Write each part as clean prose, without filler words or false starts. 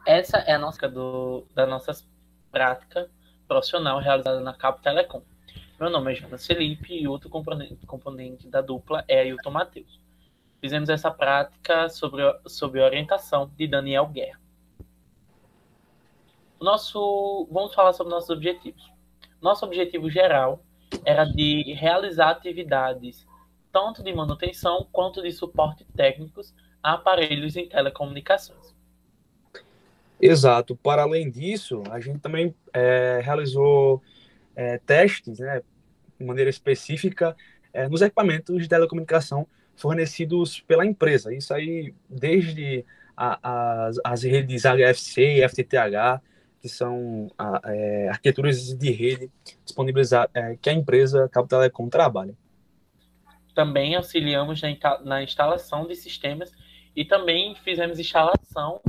Essa é a nossa da nossa prática profissional realizada na Cabo Telecom. Meu nome é Jonas Felipe e outro componente da dupla é Ailton Matheus. Fizemos essa prática sob orientação de Daniel Guerra. Vamos falar sobre nossos objetivos. Nosso objetivo geral era de realizar atividades tanto de manutenção quanto de suporte técnicos a aparelhos em telecomunicações. Exato. Para além disso, a gente também realizou testes, né, de maneira específica, nos equipamentos de telecomunicação fornecidos pela empresa. Isso aí, desde as redes HFC e FTTH, que são arquiteturas de rede disponíveis que a empresa Cabo Telecom trabalha. Também auxiliamos na instalação de sistemas e também fizemos instalação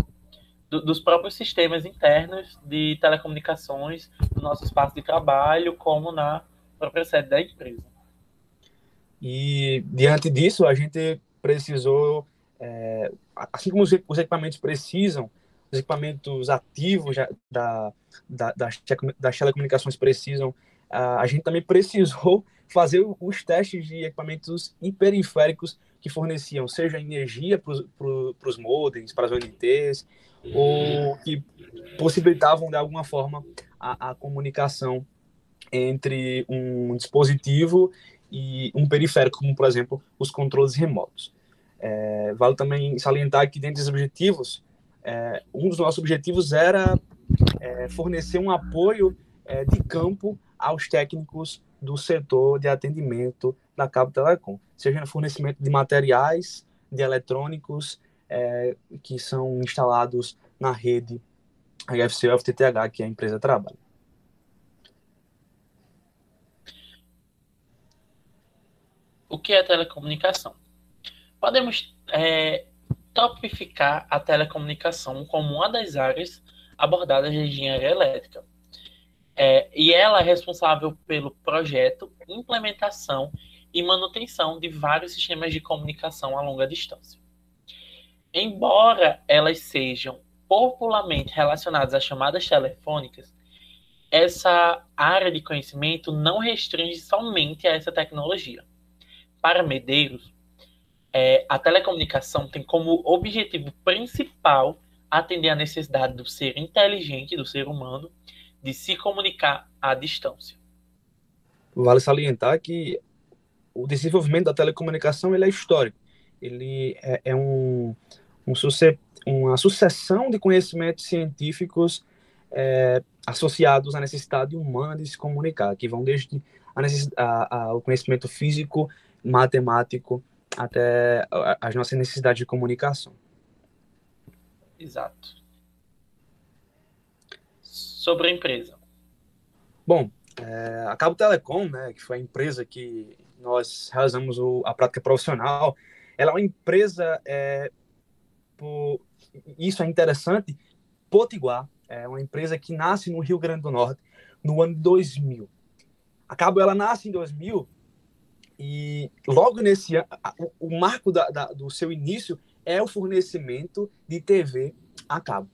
dos próprios sistemas internos de telecomunicações no nosso espaço de trabalho, como na própria sede da empresa. E, diante disso, a gente precisou, assim como os equipamentos precisam, os equipamentos ativos das telecomunicações precisam, a gente também precisou fazer os testes de equipamentos hiperiféricos que forneciam, seja energia para os modems, para as ONTs, ou que possibilitavam, de alguma forma, a comunicação entre um dispositivo e um periférico, como, por exemplo, os controles remotos. Vale também salientar que, dentre os objetivos, um dos nossos objetivos era fornecer um apoio de campo aos técnicos do setor de atendimento da Cabo Telecom, seja no fornecimento de materiais, de eletrônicos, que são instalados na rede HFC ou FTTH que a empresa trabalha. O que é telecomunicação? Podemos topificar a telecomunicação como uma das áreas abordadas de engenharia elétrica. E ela é responsável pelo projeto, implementação e manutenção de vários sistemas de comunicação a longa distância. Embora elas sejam popularmente relacionadas às chamadas telefônicas, essa área de conhecimento não restringe somente a essa tecnologia. Para Medeiros, a telecomunicação tem como objetivo principal atender a necessidade do ser inteligente, do ser humano, de se comunicar à distância. Vale salientar que o desenvolvimento da telecomunicação ele é histórico. Ele uma sucessão de conhecimentos científicos associados à necessidade humana de se comunicar, que vão desde o conhecimento físico, matemático, até as nossas necessidades de comunicação. Exato. Sobre a empresa. Bom, a Cabo Telecom, né, que foi a empresa que nós realizamos a prática profissional, ela é uma empresa, isso é interessante, potiguar, é uma empresa que nasce no Rio Grande do Norte no ano 2000. A Cabo, ela nasce em 2000 e logo nesse ano, o marco do seu início é o fornecimento de TV a cabo.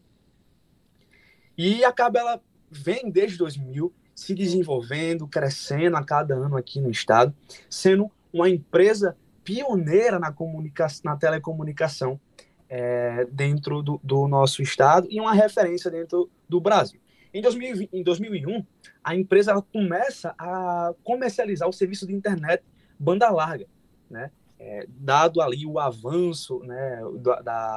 E a Cabo, ela vem desde 2000 se desenvolvendo, crescendo a cada ano aqui no estado, sendo uma empresa pioneira na telecomunicação dentro do nosso estado e uma referência dentro do Brasil. Em 2001, a empresa ela começa a comercializar o serviço de internet banda larga, né? Dado ali o avanço, né,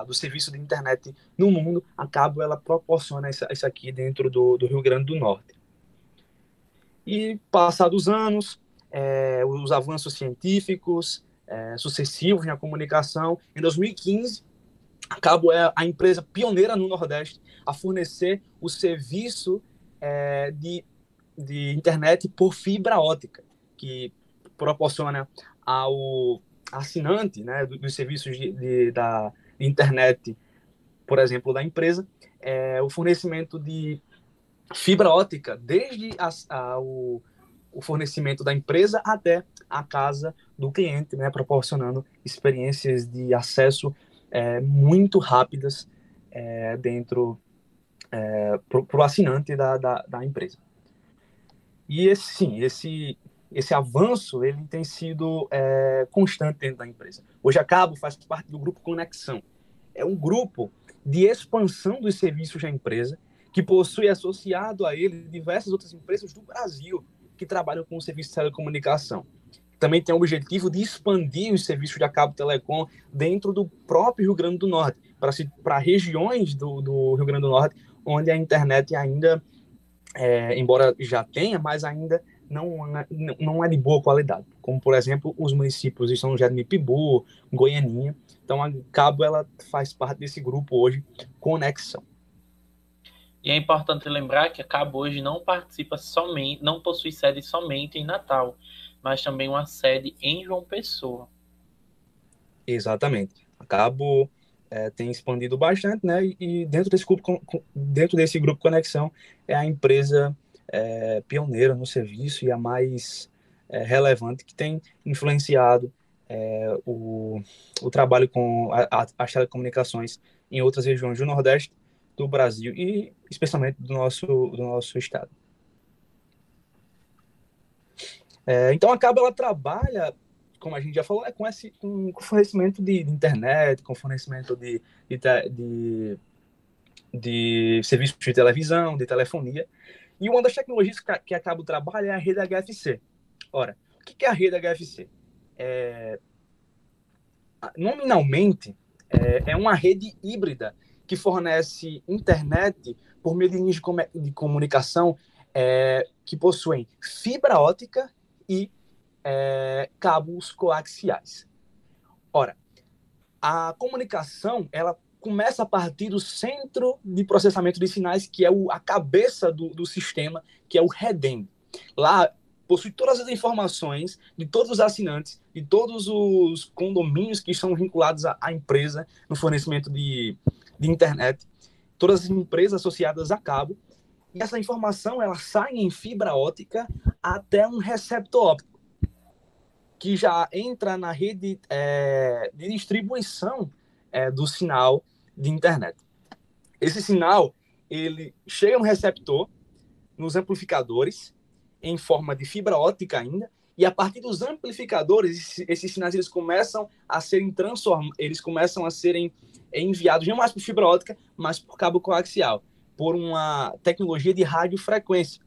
do serviço de internet no mundo, a Cabo ela proporciona isso aqui dentro do Rio Grande do Norte. E, passados os anos, os avanços científicos sucessivos na comunicação, em 2015, a Cabo é a empresa pioneira no Nordeste a fornecer o serviço de internet por fibra ótica, que proporciona ao assinante, né, dos serviços da internet, por exemplo, da empresa, o fornecimento de fibra ótica, desde o fornecimento da empresa até a casa do cliente, né, proporcionando experiências de acesso muito rápidas dentro para o assinante da empresa. E esse avanço ele tem sido constante dentro da empresa. Hoje a Cabo faz parte do grupo Conexão. É um grupo de expansão dos serviços da empresa que possui associado a ele diversas outras empresas do Brasil que trabalham com o serviço de telecomunicação. Também tem o objetivo de expandir os serviços da Cabo Telecom dentro do próprio Rio Grande do Norte, para regiões do Rio Grande do Norte onde a internet ainda, embora já tenha, mas ainda não é de boa qualidade, como, por exemplo, os municípios de São José do Mipibu, Goianinha. Então, a Cabo ela faz parte desse grupo hoje, Conexão. E é importante lembrar que a Cabo hoje não participa somente, não possui sede somente em Natal, mas também uma sede em João Pessoa. Exatamente. A Cabo tem expandido bastante, né? E dentro desse grupo Conexão é a empresa pioneira no serviço e a mais relevante que tem influenciado o trabalho com as telecomunicações em outras regiões do Nordeste do Brasil e especialmente do nosso estado. Então a Cabo ela trabalha, como a gente já falou, com fornecimento de internet, com fornecimento de serviços de televisão, de telefonia. E uma das tecnologias que a Cabo trabalha é a rede HFC. Ora, o que é a rede HFC? Nominalmente, é uma rede híbrida que fornece internet por meio de linhas de comunicação que possuem fibra ótica e cabos coaxiais. Ora, a comunicação ela começa a partir do centro de processamento de sinais, que é a cabeça do sistema, que é o REDEM. Lá possui todas as informações de todos os assinantes, de todos os condomínios que estão vinculados à empresa no fornecimento de internet, todas as empresas associadas a cabo, e essa informação ela sai em fibra ótica até um receptor óptico, que já entra na rede de distribuição do sinal de internet. Esse sinal ele chega no receptor, nos amplificadores, em forma de fibra ótica ainda, e a partir dos amplificadores, esses sinais eles começam a serem enviados não mais por fibra ótica, mas por cabo coaxial, por uma tecnologia de radiofrequência,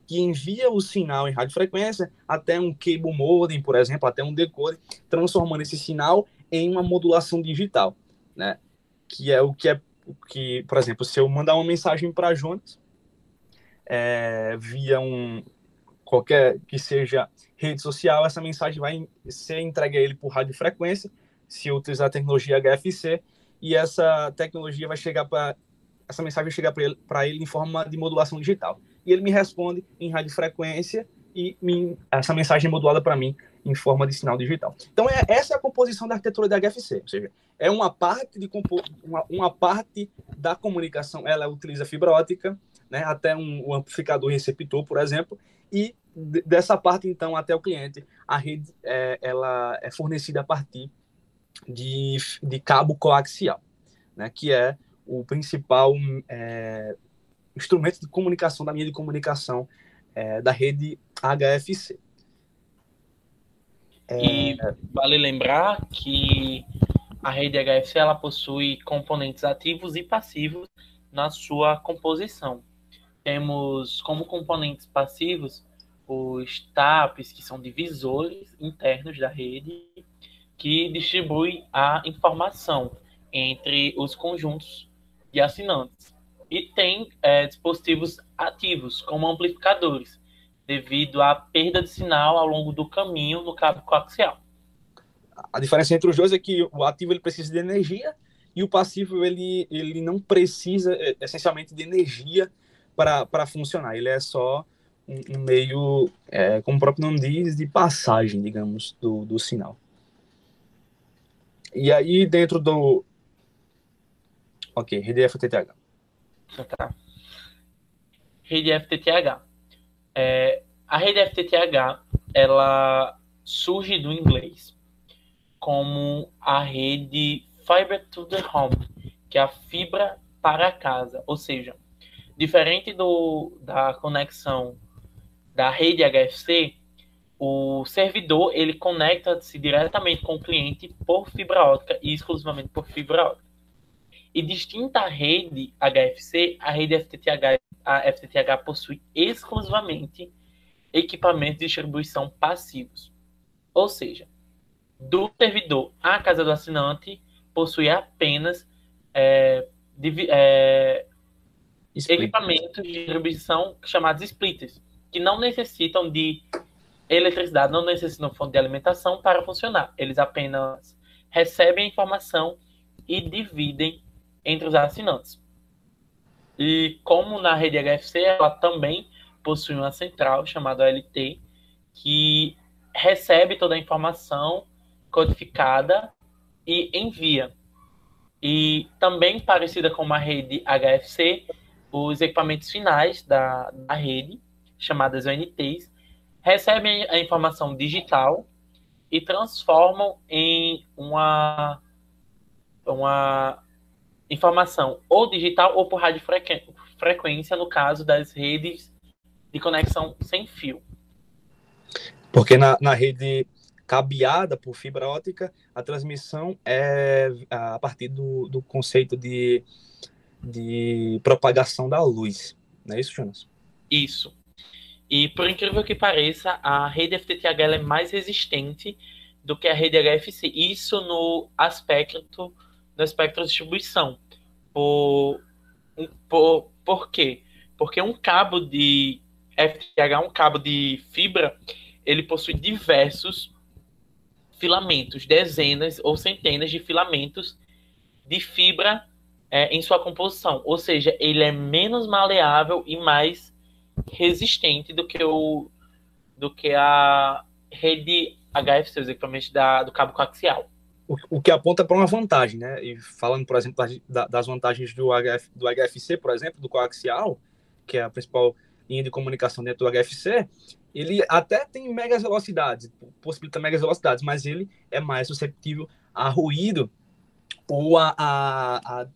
que envia o sinal em radiofrequência até um cable modem, por exemplo, até um decoder, transformando esse sinal em uma modulação digital, né? Que, por exemplo, se eu mandar uma mensagem para Jonas, via qualquer que seja rede social, essa mensagem vai ser entregue a ele por radiofrequência, se eu utilizar a tecnologia HFC, e essa tecnologia essa mensagem vai chegar para ele em forma de modulação digital. E ele me responde em radiofrequência e essa mensagem é modulada para mim em forma de sinal digital. Então, essa é a composição da arquitetura da HFC, ou seja, é uma parte da comunicação, ela utiliza fibra ótica, né, até um amplificador receptor, por exemplo, e dessa parte, então, até o cliente, a rede ela é fornecida a partir de cabo coaxial, né, que é o principal instrumento de comunicação, da linha de comunicação da rede HFC. E vale lembrar que a rede HFC ela possui componentes ativos e passivos na sua composição. Temos como componentes passivos os TAPs, que são divisores internos da rede, que distribuem a informação entre os conjuntos de assinantes. E tem dispositivos ativos, como amplificadores, devido à perda de sinal ao longo do caminho no cabo coaxial. A diferença entre os dois é que o ativo ele precisa de energia e o passivo ele não precisa essencialmente de energia para funcionar. Ele é só um meio, como o próprio nome diz, de passagem, digamos, do sinal. E aí dentro do... Ok, rede FTTH. Tá. Rede FTTH. A rede FTTH ela surge do inglês como a rede Fiber to the Home, que é a fibra para a casa. Ou seja, Diferente da conexão da rede HFC, o servidor ele conecta-se diretamente com o cliente por fibra ótica e exclusivamente por fibra ótica. E distinta à rede HFC, a rede FTTH, a FTTH possui exclusivamente equipamentos de distribuição passivos. Ou seja, do servidor à casa do assinante possui apenas equipamentos de distribuição chamados splitters, que não necessitam de eletricidade, não necessitam de fonte de alimentação para funcionar. Eles apenas recebem a informação e dividem entre os assinantes. E como na rede HFC, ela também possui uma central chamada OLT, que recebe toda a informação codificada e envia. E também parecida com a rede HFC, os equipamentos finais da rede, chamadas ONTs, recebem a informação digital e transformam em uma informação ou digital ou por radiofrequência, no caso das redes de conexão sem fio. Porque na rede cabeada por fibra ótica, a transmissão é a partir do conceito de propagação da luz. Não é isso, Jonas? Isso. E por incrível que pareça, a rede FTTH é mais resistente do que a rede HFC. Isso no espectro de distribuição. Por quê? Porque um cabo de FTTH, um cabo de fibra, ele possui diversos filamentos, dezenas ou centenas de filamentos de fibra em sua composição. Ou seja, ele é menos maleável e mais resistente do que a rede HFC, os equipamentos do cabo coaxial. O que aponta para uma vantagem, né? E falando, por exemplo, das vantagens do HFC, por exemplo, do coaxial, que é a principal linha de comunicação dentro do HFC, ele até tem megas velocidades, possibilita megas velocidades, mas ele é mais suscetível a ruído ou a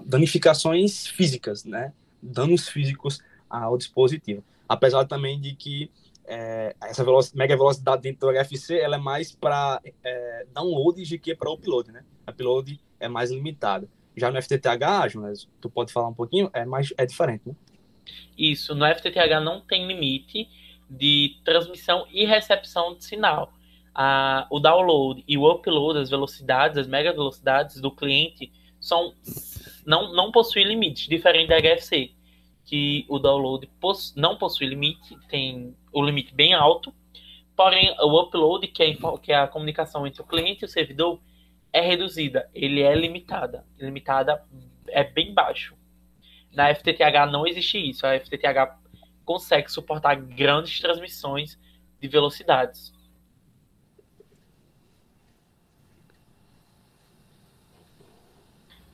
danificações físicas, né? Danos físicos ao dispositivo. Apesar também de que essa mega velocidade dentro do HFC ela é mais para download do que para upload, né? A upload é mais limitada. Já no FTTH, Jonas, tu pode falar um pouquinho? É diferente, né? Isso, no FTTH não tem limite de transmissão e recepção de sinal. O download e o upload, as velocidades, as mega velocidades do cliente não possuem limites, diferente da HFC, que o download não possui limite, tem o limite bem alto, porém o upload, que é a comunicação entre o cliente e o servidor, é reduzida, ele é limitada é bem baixo. Na FTTH não existe isso, a FTTH consegue suportar grandes transmissões de velocidades.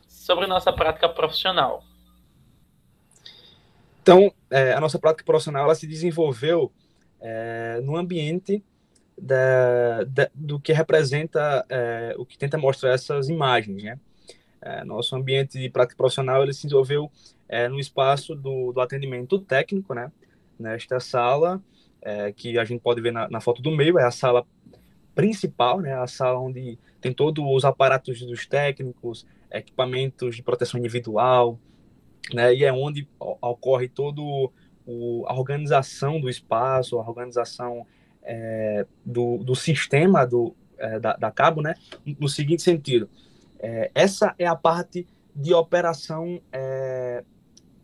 Sobre nossa prática profissional. Então, a nossa prática profissional ela se desenvolveu no ambiente do que representa o que tenta mostrar essas imagens, né? Nosso ambiente de prática profissional ele se desenvolveu no espaço do atendimento técnico, né? Nesta sala, que a gente pode ver na foto do meio, é a sala principal, né? A sala onde tem todos os aparatos dos técnicos, equipamentos de proteção individual, né? E é onde ocorre todo a organização do espaço, a organização do sistema da Cabo, né? No seguinte sentido, essa é a parte de operação,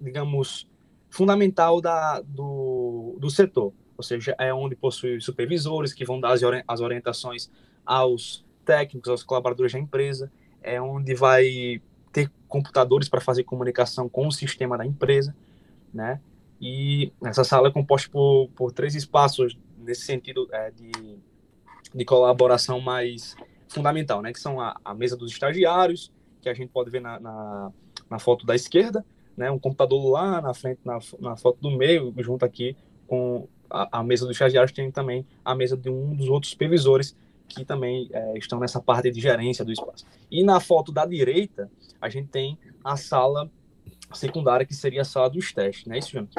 digamos, fundamental do setor, ou seja, é onde possui supervisores que vão dar as orientações aos técnicos, aos colaboradores da empresa, é onde vai ter computadores para fazer comunicação com o sistema da empresa, né? E essa sala é composta por 3 espaços nesse sentido de colaboração mais fundamental, né? Que são a mesa dos estagiários, que a gente pode ver na foto da esquerda, né? Um computador lá na frente, na foto do meio, junto aqui com a mesa dos estagiários, tem também a mesa de um dos outros supervisores que também estão nessa parte de gerência do espaço. E na foto da direita, a gente tem a sala secundária, que seria a sala dos testes, não é isso, Jonas?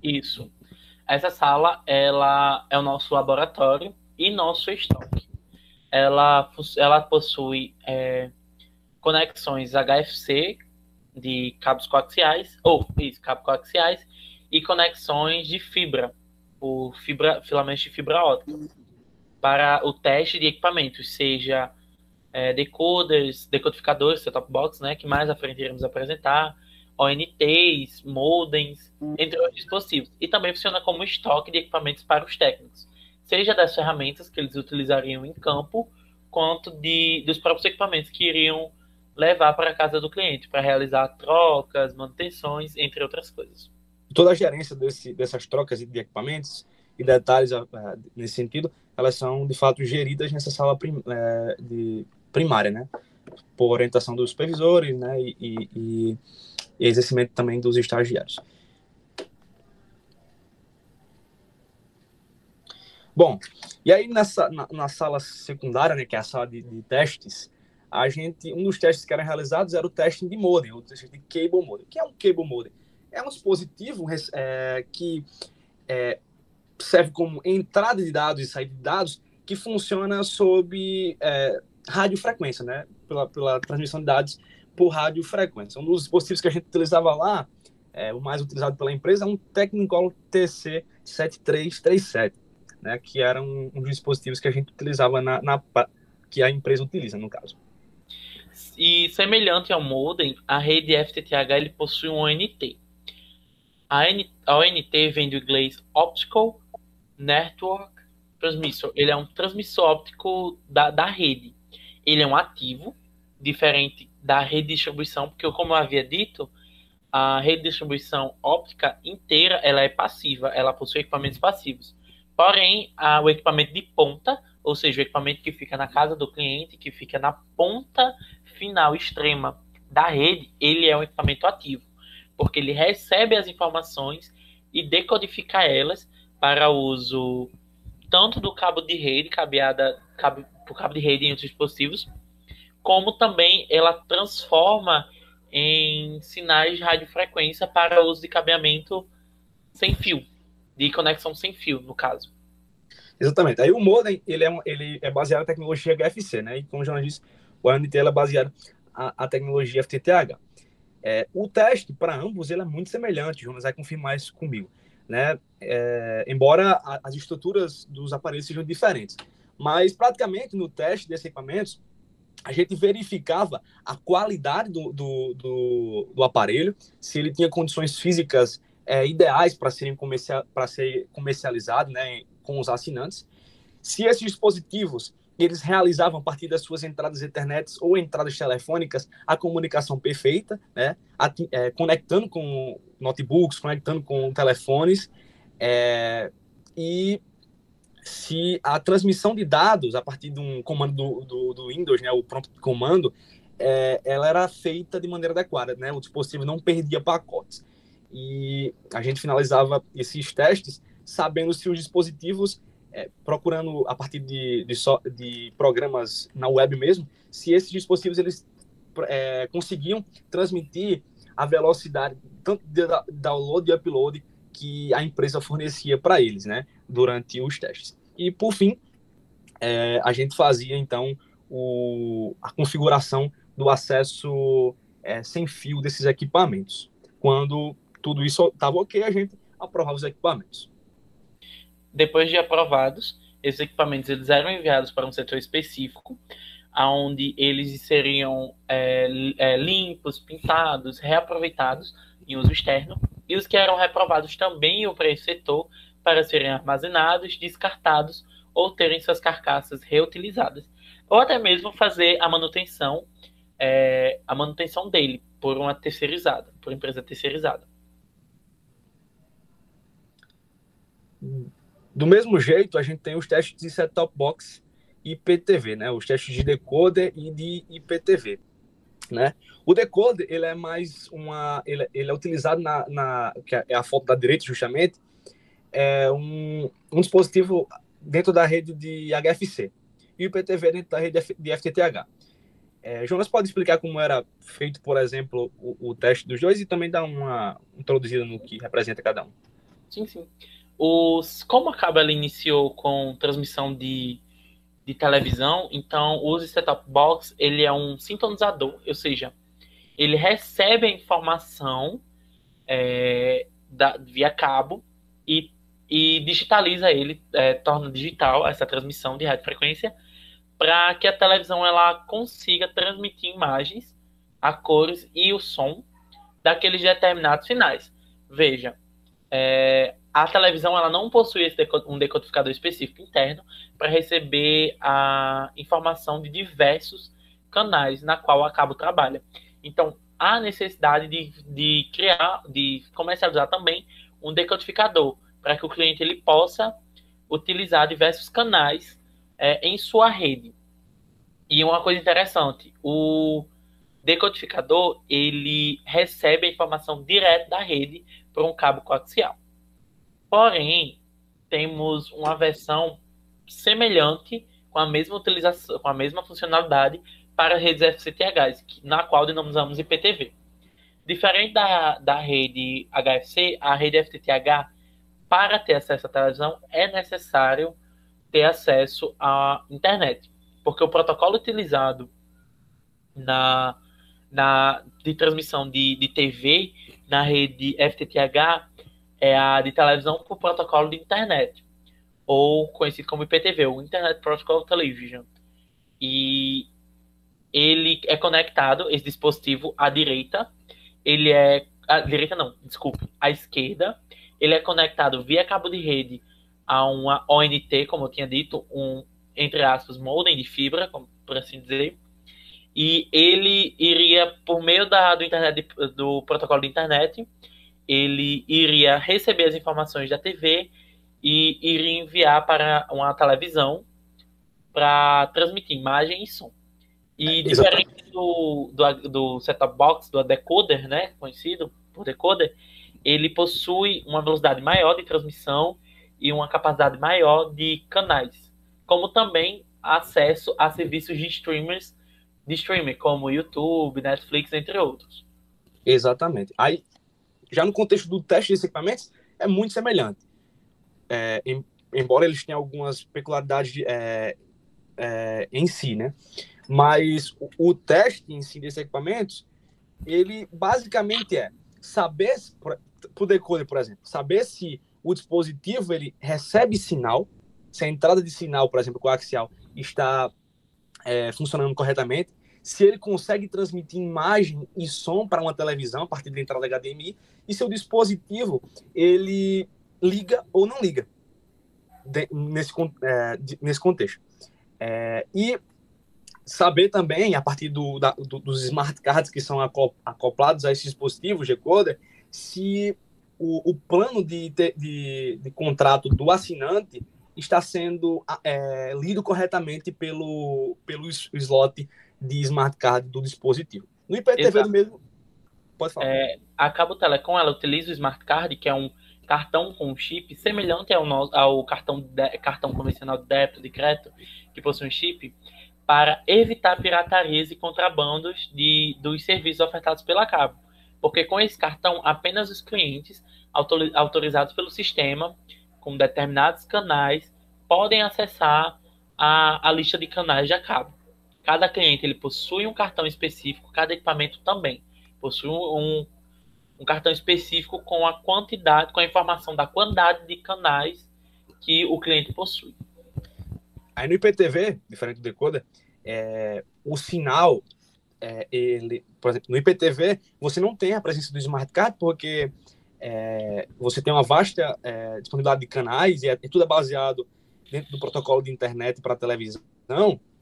Isso. Essa sala, ela é o nosso laboratório e nosso estoque. Ela possui conexões HFC de cabos coaxiais, cabos coaxiais, e conexões de fibra, filamentos de fibra ótica, para o teste de equipamentos, seja decoders, decodificadores, set-top box, né, que mais à frente iremos apresentar, ONTs, modems, entre outros dispositivos. E também funciona como estoque de equipamentos para os técnicos, seja das ferramentas que eles utilizariam em campo, quanto dos próprios equipamentos que iriam levar para a casa do cliente, para realizar trocas, manutenções, entre outras coisas. Toda a gerência dessas trocas de equipamentos e detalhes nesse sentido, elas são, de fato, geridas nessa sala primária, né? Por orientação dos supervisores, né? E exercimento também dos estagiários. Bom, e aí na sala secundária, né, que é a sala de testes, um dos testes que eram realizados era o teste de modem, o teste de cable modem. O que é um cable modem? É um dispositivo que serve como entrada de dados e saída de dados, que funciona sob radiofrequência, né? Pela transmissão de dados por radiofrequência. Um dos dispositivos que a gente utilizava lá, o mais utilizado pela empresa, é um Technicolor TC7337, né? Que era um dos dispositivos que a gente utilizava que a empresa utiliza, no caso. E semelhante ao modem, a rede FTTH ele possui um ONT. A ONT vem do inglês Optical Network Transmitter. Ele é um transmissor óptico da rede. Ele é um ativo, diferente da rede de distribuição, porque, como eu havia dito, a rede de distribuição óptica inteira ela é passiva, ela possui equipamentos passivos. Porém, o equipamento de ponta, ou seja, o equipamento que fica na casa do cliente, que fica na ponta final extrema da rede, ele é um equipamento ativo, porque ele recebe as informações e decodifica elas para uso tanto do cabo de rede, por cabo de rede em outros dispositivos, como também ela transforma em sinais de radiofrequência para uso de cabeamento sem fio, de conexão sem fio, no caso. Exatamente. Aí o modem, ele é baseado na tecnologia HFC, né? E como o Jonas disse, o ONT é baseado na tecnologia FTTH. O teste para ambos ele é muito semelhante, o Jonas vai confirmar isso comigo, né? Embora as estruturas dos aparelhos sejam diferentes. Mas praticamente no teste desses equipamentos, a gente verificava a qualidade do aparelho, se ele tinha condições físicas ideais para ser comercializado, né, com os assinantes. Se esses dispositivos eles realizavam a partir das suas entradas internet ou entradas telefônicas a comunicação perfeita, né, conectando com notebooks, conectando com telefones, e se a transmissão de dados a partir de um comando do Windows, né, o prompt de comando, ela era feita de maneira adequada, né, o dispositivo não perdia pacotes. E a gente finalizava esses testes sabendo se os dispositivos, procurando a partir de programas na web mesmo, se esses dispositivos eles conseguiam transmitir a velocidade tanto de download e upload que a empresa fornecia para eles, né, durante os testes. E, por fim, a gente fazia, então, a configuração do acesso sem fio desses equipamentos. Quando tudo isso estava ok, a gente aprovava os equipamentos. Depois de aprovados, esses equipamentos eles eram enviados para um setor específico, onde eles seriam limpos, pintados, reaproveitados em uso externo, e os que eram reprovados também iam para esse setor para serem armazenados, descartados ou terem suas carcaças reutilizadas, ou até mesmo fazer a manutenção dele por empresa terceirizada. Do mesmo jeito, a gente tem os testes de set-top box e IPTV, né? Os testes de decoder e de IPTV, né? O decoder, ele é mais ele é utilizado que é a foto da direita, justamente, um dispositivo dentro da rede de HFC e o IPTV dentro da rede de FTTH. Jonas pode explicar como era feito, por exemplo, o teste dos dois e também dar uma introduzida no que representa cada um. Sim, sim. Como a Cabo ela iniciou com transmissão de televisão, então o set-top box ele é um sintonizador, ou seja, ele recebe a informação via cabo e, e digitaliza ele, torna digital essa transmissão de radiofrequência para que a televisão ela consiga transmitir imagens, a cores e o som daqueles determinados sinais. Veja, a televisão ela não possui um decodificador específico interno para receber a informação de diversos canais na qual a cabo trabalha. Então, há necessidade de criar, de comercializar também um decodificador para que o cliente ele possa utilizar diversos canais em sua rede. E uma coisa interessante, o decodificador ele recebe a informação direto da rede por um cabo coaxial. Porém, temos uma versão semelhante com a mesma utilização, com a mesma funcionalidade para redes FTTH, na qual denominamos IPTV. Diferente da rede HFC, a rede FTTH, para ter acesso à televisão, é necessário ter acesso à internet, porque o protocolo utilizado de transmissão de TV na rede FTTH é a de televisão por protocolo de internet, ou conhecido como IPTV, o Internet Protocol Television. E ele é conectado, esse dispositivo, à direita. À esquerda. Ele é conectado via cabo de rede a uma ONT, como eu tinha dito, entre aspas, modem de fibra, por assim dizer. E ele iria, por meio do protocolo de internet, ele iria receber as informações da TV e iria enviar para uma televisão para transmitir imagem e som. E diferente do set-top box, do decoder, né, conhecido por decoder, ele possui uma velocidade maior de transmissão e uma capacidade maior de canais, como também acesso a serviços de streaming, como YouTube, Netflix, entre outros. Exatamente. Aí, já no contexto do teste desses equipamentos, é muito semelhante. Embora eles tenham algumas peculiaridades em si, né? Mas o teste em si desses equipamentos, ele basicamente é saber, para o decoder, por exemplo, saber se o dispositivo ele recebe sinal, se a entrada de sinal, por exemplo, coaxial, está funcionando corretamente, se ele consegue transmitir imagem e som para uma televisão a partir da entrada HDMI, e se o dispositivo ele liga ou não liga nesse contexto. E saber também, a partir dos smart cards que são acoplados a esses dispositivos decoder, se o plano de contrato do assinante está sendo lido corretamente pelo slot de smart card do dispositivo. No IPTV mesmo, pode falar. A Cabo Telecom ela utiliza o smart card, que é um cartão com chip semelhante ao cartão convencional de débito, de crédito, que possui um chip, para evitar piratarias e contrabandos dos serviços ofertados pela Cabo. Porque com esse cartão, apenas os clientes autorizados pelo sistema, com determinados canais, podem acessar a lista de canais da Cabo. Cada cliente ele possui um cartão específico, cada equipamento também possui um cartão específico com a informação da quantidade de canais que o cliente possui. Aí no IPTV, diferente do decoder, o sinal, por exemplo, no IPTV, você não tem a presença do smart card porque você tem uma vasta disponibilidade de canais e tudo é baseado dentro do protocolo de internet para televisão,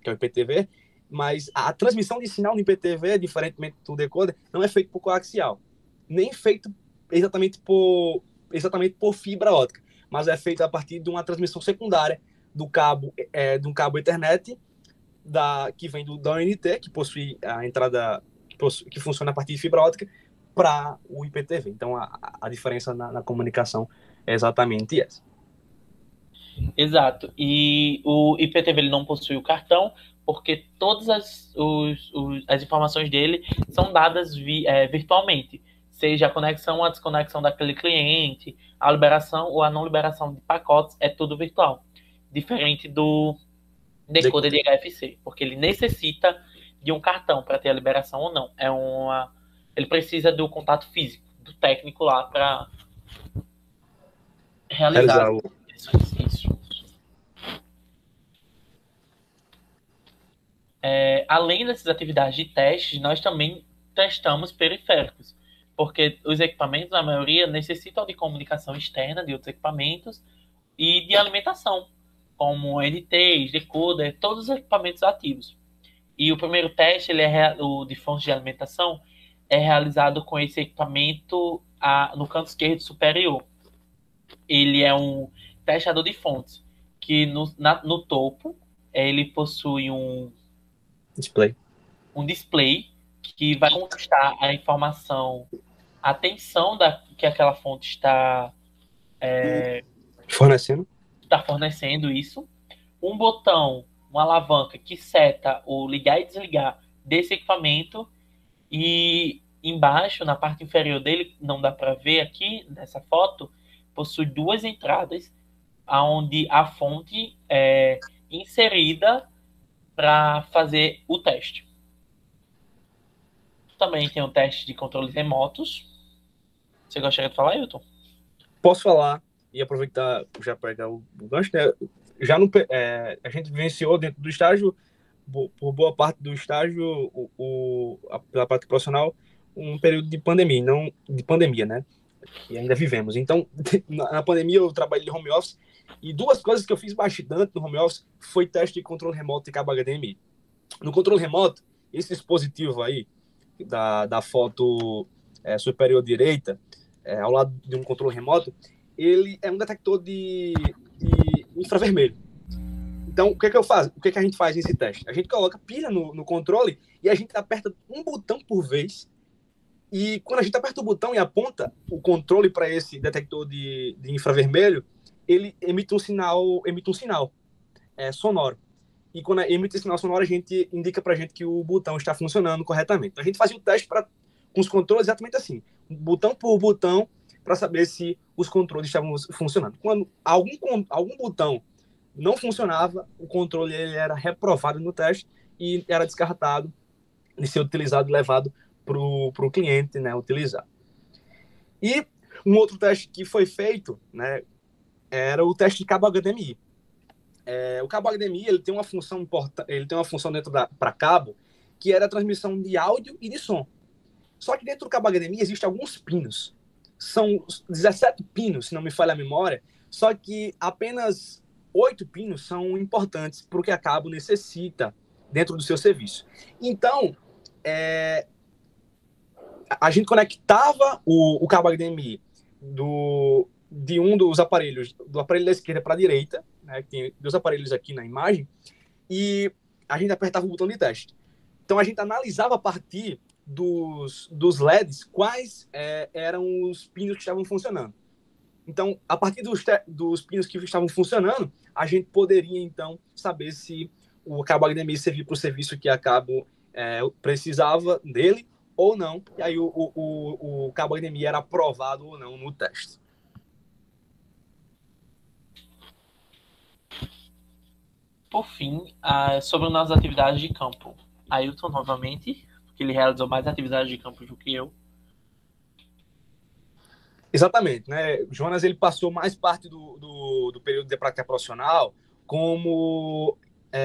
que é o IPTV, mas a transmissão de sinal no IPTV, diferentemente do decoder, não é feito por coaxial, nem feito exatamente por fibra ótica, mas é feito a partir de uma transmissão secundária de um cabo Ethernet que vem da ONT, que possui a entrada que funciona a partir de fibra ótica, para o IPTV. Então, a diferença na comunicação é exatamente essa. Exato. E o IPTV ele não possui o cartão, porque todas as informações dele são dadas virtualmente, seja a conexão ou a desconexão daquele cliente, a liberação ou a não liberação de pacotes, é tudo virtual. Diferente do decoder de HFC, porque ele necessita de um cartão para ter a liberação ou não. Ele precisa do contato físico do técnico lá para realizar isso. Além dessas atividades de testes, nós também testamos periféricos, porque os equipamentos, na maioria, necessitam de comunicação externa de outros equipamentos e de alimentação, como NTs, decoder, todos os equipamentos ativos. E o primeiro teste, o de fontes de alimentação, é realizado com esse equipamento no canto esquerdo superior. Ele é um testador de fontes, que no topo ele possui um display que vai constar a informação, a tensão que aquela fonte está fornecendo isso. Um botão, uma alavanca que seta o ligar e desligar desse equipamento, e embaixo, na parte inferior dele, não dá para ver aqui nessa foto, possui duas entradas onde a fonte é inserida para fazer o teste. Também tem um teste de controles remotos. Você gostaria de falar, Hilton? Posso falar e aproveitar, já pegar o gancho, né? A gente vivenciou dentro do estágio, por boa parte do estágio, pela parte profissional, um período de pandemia, né? E ainda vivemos. Então, na pandemia eu trabalhei de home office, e duas coisas que eu fiz bastante no home office foi teste de controle remoto e cabo HDMI. No controle remoto, esse dispositivo aí, da foto superior direita, ao lado de um controle remoto, ele é um detector de infravermelho. Então, o que é que eu faço? O que é que a gente faz nesse teste? A gente coloca pilha no controle e a gente aperta um botão por vez. E quando a gente aperta o botão e aponta o controle para esse detector de infravermelho, ele emite um sinal sonoro. E quando emite esse sinal sonoro, a gente indica para a gente que o botão está funcionando corretamente. Então, a gente fazia o teste com os controles exatamente assim, botão por botão, para saber se os controles estavam funcionando. Quando algum botão não funcionava, o controle ele era reprovado no teste e era descartado de ser utilizado e levado para o cliente, né, utilizar. E um outro teste que foi feito, né, era o teste de cabo HDMI. O cabo HDMI ele tem uma função dentro para cabo, que era a transmissão de áudio e de som. Só que dentro do cabo HDMI existem alguns pinos. São 17 pinos, se não me falha a memória, só que apenas 8 pinos são importantes para o que a cabo necessita dentro do seu serviço. Então, a gente conectava o cabo HDMI de um dos aparelhos, do aparelho da esquerda para a direita, né, que tem dois aparelhos aqui na imagem, e a gente apertava o botão de teste. Então, a gente analisava a partir dos LEDs quais eram os pinos que estavam funcionando. Então, a partir dos pinos que estavam funcionando, a gente poderia, então, saber se o cabo HDMI servia para o serviço que a cabo precisava dele ou não, e aí o cabo HDMI era aprovado ou não no teste. Por fim, sobre nossas atividades de campo. Ailton, novamente, porque ele realizou mais atividades de campo do que eu. Exatamente, né? Jonas ele passou mais parte do período de prática profissional como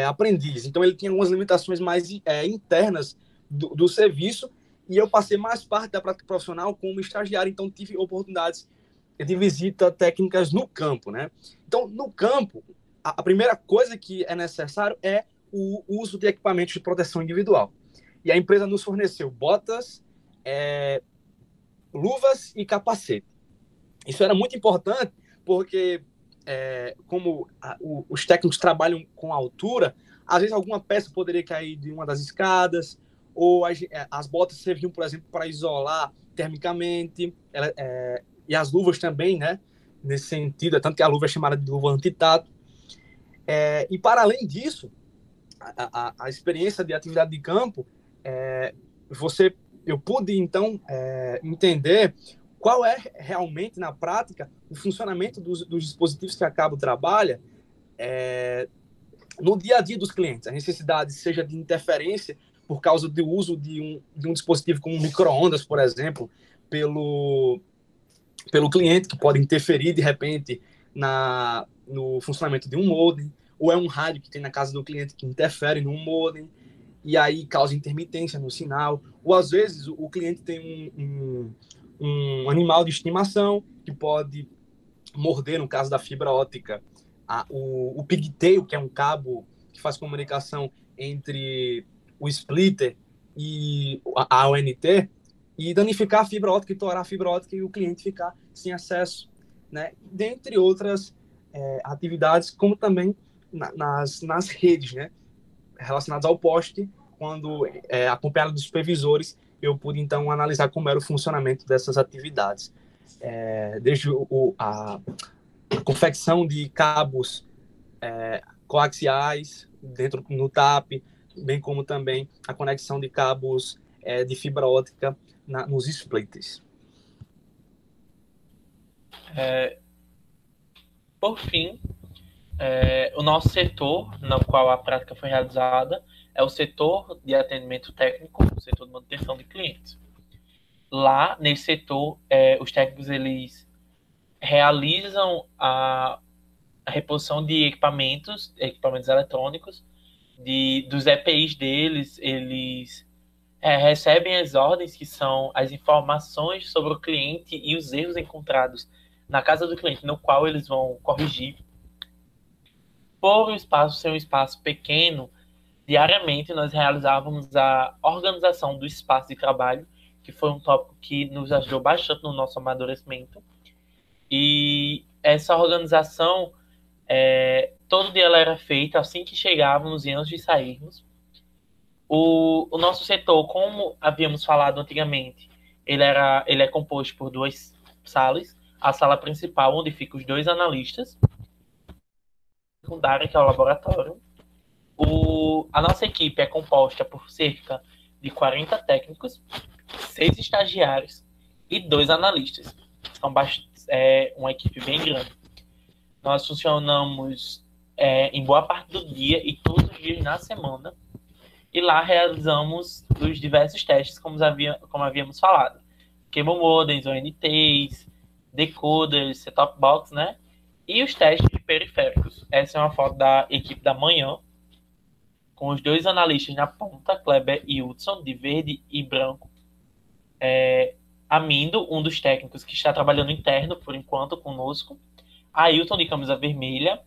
aprendiz. Então ele tinha algumas limitações mais internas do serviço, e eu passei mais parte da prática profissional como estagiário, então tive oportunidades de visita técnicas no campo, né? Então, no campo, a primeira coisa que é necessário é o uso de equipamentos de proteção individual. E a empresa nos forneceu botas, luvas e capacete. Isso era muito importante porque, como os técnicos trabalham com altura, às vezes alguma peça poderia cair de uma das escadas, ou as botas serviam, por exemplo, para isolar termicamente, e as luvas também, né? Nesse sentido, tanto que a luva é chamada de luva antitato. E para além disso, a experiência de atividade de campo, eu pude, então, entender qual é realmente, na prática, o funcionamento dos dispositivos que a Cabo trabalha no dia a dia dos clientes. A necessidade seja de interferência por causa do uso de um dispositivo como um micro-ondas, por exemplo, pelo cliente, que pode interferir, de repente, no funcionamento de um modem, ou é um rádio que tem na casa do cliente que interfere num modem, e aí causa intermitência no sinal, ou às vezes o cliente tem um animal de estimação que pode morder, no caso da fibra óptica, o pigtail, que é um cabo que faz comunicação entre o splitter e a ONT, e danificar a fibra óptica e torar a fibra óptica e o cliente ficar sem acesso, né? Dentre outras atividades, como também nas redes, né? Relacionadas ao poste, quando acompanhado dos supervisores, eu pude então analisar como era o funcionamento dessas atividades. Desde a confecção de cabos coaxiais dentro no TAP, bem como também a conexão de cabos de fibra óptica nos splitters. Por fim, o nosso setor, no qual a prática foi realizada, é o setor de atendimento técnico, o setor de manutenção de clientes. Lá, nesse setor, os técnicos eles realizam a reposição de equipamentos eletrônicos, dos EPIs deles, eles recebem as ordens, que são as informações sobre o cliente e os erros encontrados na casa do cliente, no qual eles vão corrigir. Por o espaço ser um espaço pequeno, diariamente nós realizávamos a organização do espaço de trabalho, que foi um tópico que nos ajudou bastante no nosso amadurecimento. E essa organização, todo dia ela era feita assim que chegávamos e antes de sairmos. O nosso setor, como havíamos falado antigamente, ele é composto por 2 salas. A sala principal, onde ficam os 2 analistas, secundária, que é o laboratório. A nossa equipe é composta por cerca de 40 técnicos, 6 estagiários e 2 analistas. São uma equipe bem grande. Nós funcionamos em boa parte do dia e todos os dias na semana. E lá realizamos os diversos testes, como havíamos falado. Cable modems, ONTs, decoders, set-top box, né? E os testes de periféricos. Essa é uma foto da equipe da manhã, com os 2 analistas na ponta, Kleber e Hudson, de verde e branco. Amindo, um dos técnicos que está trabalhando interno, por enquanto, conosco. Ailton, de camisa vermelha.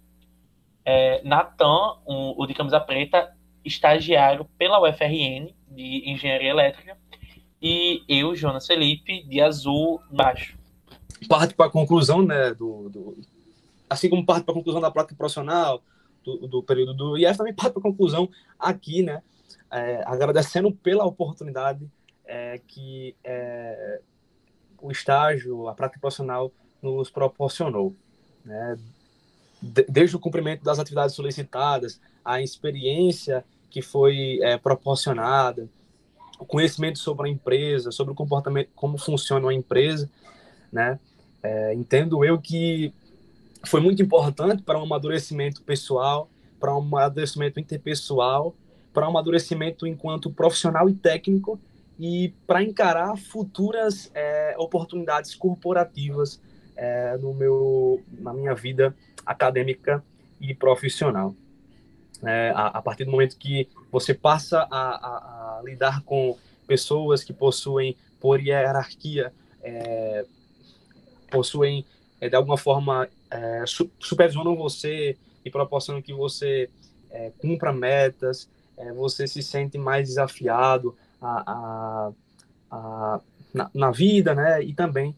Natan, o de camisa preta, estagiário pela UFRN, de Engenharia Elétrica. E eu, Jonas Felipe, de azul baixo. Parte para a conclusão, né, assim como parte para a conclusão da prática profissional, do período do IF, também parte para a conclusão aqui, né, agradecendo pela oportunidade que o estágio, a prática profissional nos proporcionou, né, desde o cumprimento das atividades solicitadas, a experiência que foi proporcionada, o conhecimento sobre a empresa, sobre o comportamento, como funciona uma empresa, né? Entendo eu que foi muito importante para um amadurecimento pessoal, para um amadurecimento interpessoal, para um amadurecimento enquanto profissional e técnico e para encarar futuras oportunidades corporativas na minha vida acadêmica e profissional. A partir do momento que você passa a lidar com pessoas que possuem, por hierarquia, possuem, de alguma forma, supervisionam você e proporcionam que você cumpra metas, você se sente mais desafiado na vida, né? E também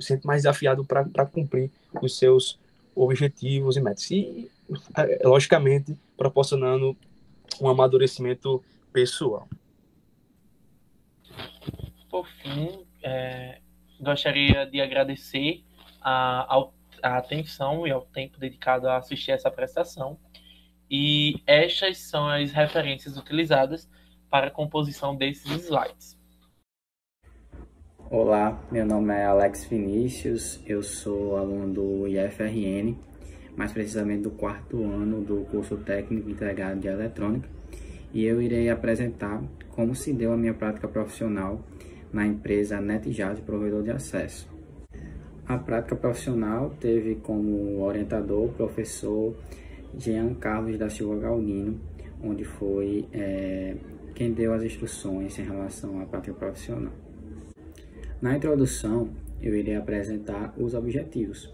se sente mais desafiado para cumprir os seus objetivos e metas. E, logicamente, proporcionando um amadurecimento pessoal. Por fim, gostaria de agradecer a atenção e ao tempo dedicado a assistir essa prestação E estas são as referências utilizadas para a composição desses slides. Olá, meu nome é Alex Vinícius, eu sou aluno do IFRN, mais precisamente do 4º ano do curso técnico integrado de eletrônica, e eu irei apresentar como se deu a minha prática profissional na empresa NetJat, provedor de acesso. A prática profissional teve como orientador o professor Jean Carlos da Silva Galdino, onde foi quem deu as instruções em relação à prática profissional. Na introdução, eu irei apresentar os objetivos,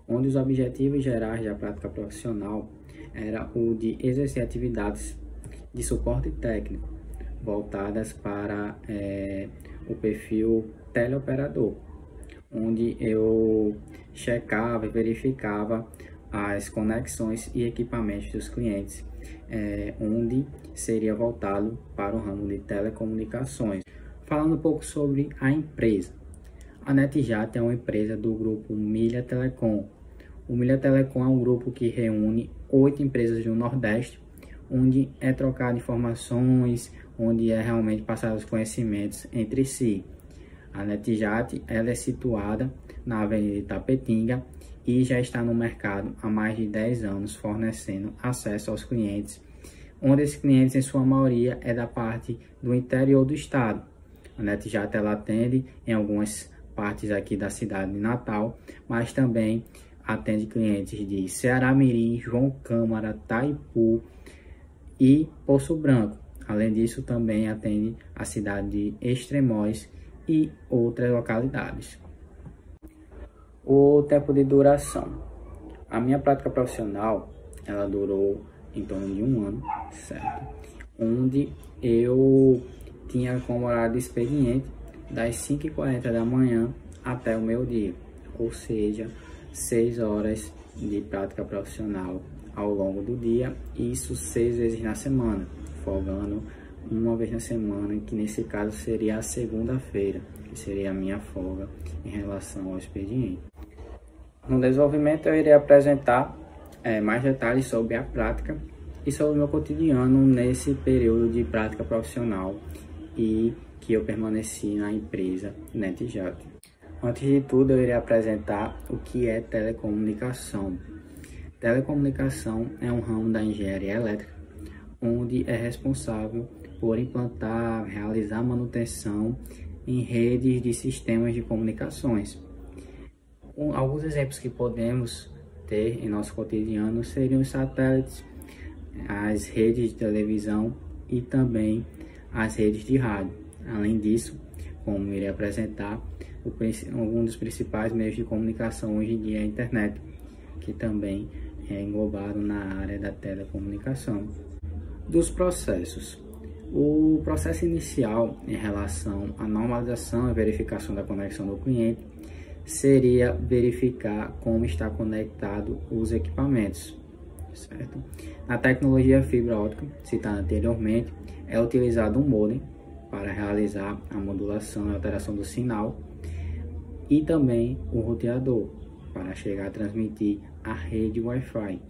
onde os objetivos gerais da prática profissional era o de exercer atividades de suporte técnico, voltadas para o perfil teleoperador, onde eu checava e verificava as conexões e equipamentos dos clientes, onde seria voltado para o ramo de telecomunicações. Falando um pouco sobre a empresa. A NetJat é uma empresa do grupo Milha Telecom. O Milha Telecom é um grupo que reúne 8 empresas do Nordeste, onde é trocado informações, onde é realmente passado os conhecimentos entre si. A NetJat ela é situada na Avenida Itapetinga e já está no mercado há mais de 10 anos, fornecendo acesso aos clientes, onde esses clientes, em sua maioria, é da parte do interior do estado. A NetJat ela atende em algumas partes aqui da cidade de Natal, mas também atende clientes de Ceará-Mirim, João Câmara, Taipu e Poço Branco. Além disso, também atende a cidade de Extremóis e outras localidades. O tempo de duração. A minha prática profissional, ela durou em torno de 1 ano, certo? Onde eu tinha como horário de expediente das 5h40 da manhã até o meio-dia, ou seja, 6 horas de prática profissional ao longo do dia, isso 6 vezes na semana, folgando uma vez na semana, que nesse caso seria a segunda-feira, que seria a minha folga em relação ao expediente. No desenvolvimento eu irei apresentar mais detalhes sobre a prática e sobre o meu cotidiano nesse período de prática profissional e que eu permaneci na empresa NetJat. Antes de tudo, eu irei apresentar o que é telecomunicação. Telecomunicação é um ramo da engenharia elétrica, onde é responsável por implantar, realizar manutenção em redes de sistemas de comunicações. Alguns exemplos que podemos ter em nosso cotidiano seriam os satélites, as redes de televisão e também as redes de rádio. Além disso, como irei apresentar, um dos principais meios de comunicação hoje em dia é a internet, que também é englobado na área da telecomunicação. Dos processos. O processo inicial em relação à normalização e verificação da conexão do cliente seria verificar como está conectado os equipamentos, certo? Na tecnologia fibra ótica, citada anteriormente, é utilizado um modem para realizar a modulação e alteração do sinal e também o roteador para chegar a transmitir a rede Wi-Fi.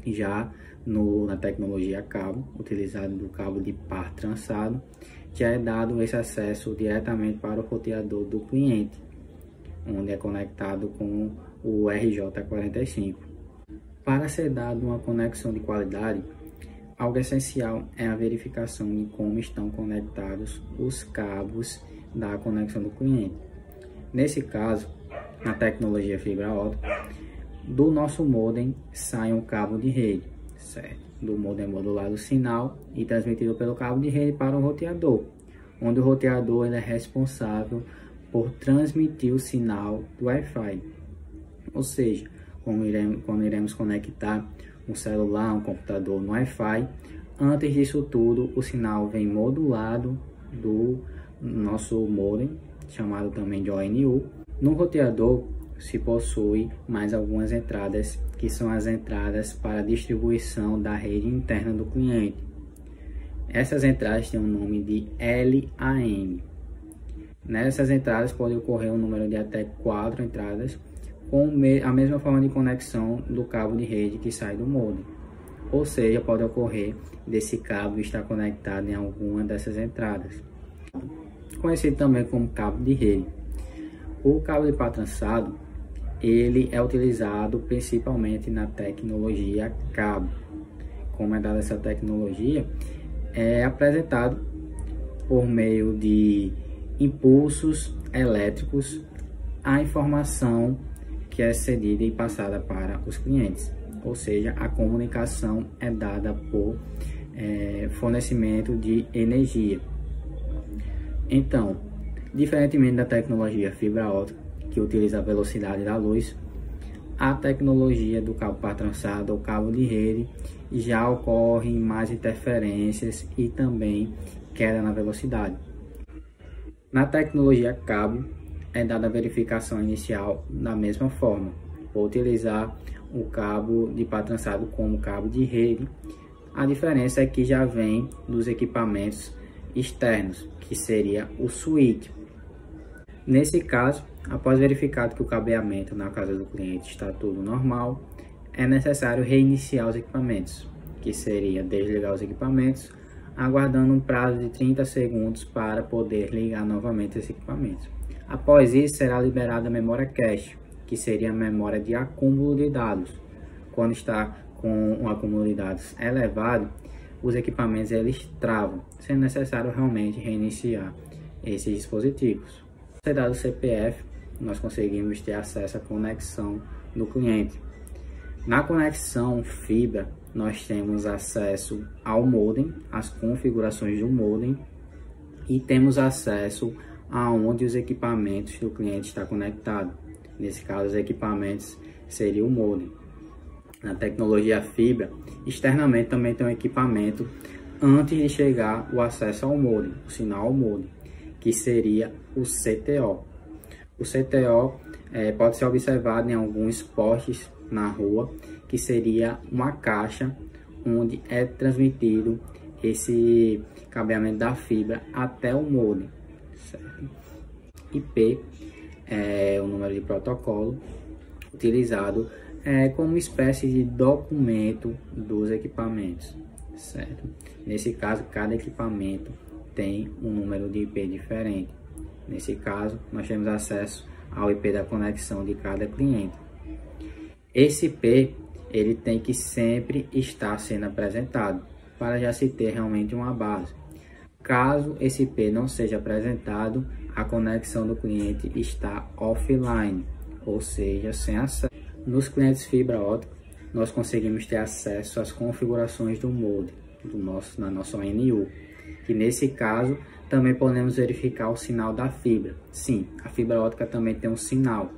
Já na tecnologia cabo, utilizado do cabo de par trançado, já é dado esse acesso diretamente para o roteador do cliente, onde é conectado com o RJ45. Para ser dado uma conexão de qualidade, algo essencial é a verificação de como estão conectados os cabos da conexão do cliente. Nesse caso, na tecnologia fibra ótica, do nosso modem sai um cabo de rede, certo? Do modem modulado o sinal e transmitido pelo cabo de rede para o roteador, onde o roteador ele é responsável por transmitir o sinal do Wi-Fi. Ou seja, quando iremos conectar um celular, um computador no Wi-Fi, antes disso tudo, o sinal vem modulado do nosso modem, chamado também de ONU. No roteador se possui mais algumas entradas, que são as entradas para distribuição da rede interna do cliente. Essas entradas têm o nome de LAN. Nessas entradas pode ocorrer um número de até 4 entradas, com a mesma forma de conexão do cabo de rede que sai do modem. ou seja, pode ocorrer desse cabo estar conectado em alguma dessas entradas, conhecido também como cabo de rede. O cabo de pá trançado, ele é utilizado principalmente na tecnologia cabo. Como é dada essa tecnologia, é apresentado por meio de impulsos elétricos a informação que é cedida e passada para os clientes, ou seja, a comunicação é dada por fornecimento de energia. Então, diferentemente da tecnologia fibra ótica, que utiliza a velocidade da luz, a tecnologia do cabo pá trançado ou cabo de rede já ocorrem mais interferências e também queda na velocidade. Na tecnologia cabo, é dada a verificação inicial da mesma forma. Vou utilizar o cabo de pá trançado como cabo de rede. A diferença é que já vem dos equipamentos externos, que seria o switch. Nesse caso, após verificado que o cabeamento na casa do cliente está tudo normal, é necessário reiniciar os equipamentos, que seria desligar os equipamentos, aguardando um prazo de 30 segundos para poder ligar novamente esse equipamento. Após isso, será liberada a memória cache, que seria a memória de acúmulo de dados. Quando está com um acúmulo de dados elevado, os equipamentos eles travam, sendo necessário realmente reiniciar esses dispositivos. Se dado o CPF, nós conseguimos ter acesso à conexão do cliente. Na conexão fibra, nós temos acesso ao modem, às configurações do modem, e temos acesso aonde os equipamentos do cliente está conectado. Nesse caso, os equipamentos seria o modem. Na tecnologia fibra, externamente também tem um equipamento antes de chegar o acesso ao modem, o sinal ao modem, que seria o CTO. O CTO pode ser observado em alguns postes na rua, que seria uma caixa onde é transmitido esse cabeamento da fibra até o modem, certo? IP é o número de protocolo utilizado como espécie de documento dos equipamentos, certo? Nesse caso, cada equipamento tem um número de IP diferente. Nesse caso, nós temos acesso ao IP da conexão de cada cliente. Esse IP ele tem que sempre estar sendo apresentado para já se ter realmente uma base. Caso esse IP não seja apresentado, a conexão do cliente está offline, ou seja, sem acesso. Nos clientes fibra ótica, nós conseguimos ter acesso às configurações do modem na nossa ONU, que nesse caso também podemos verificar o sinal da fibra. Sim, a fibra ótica também tem um sinal.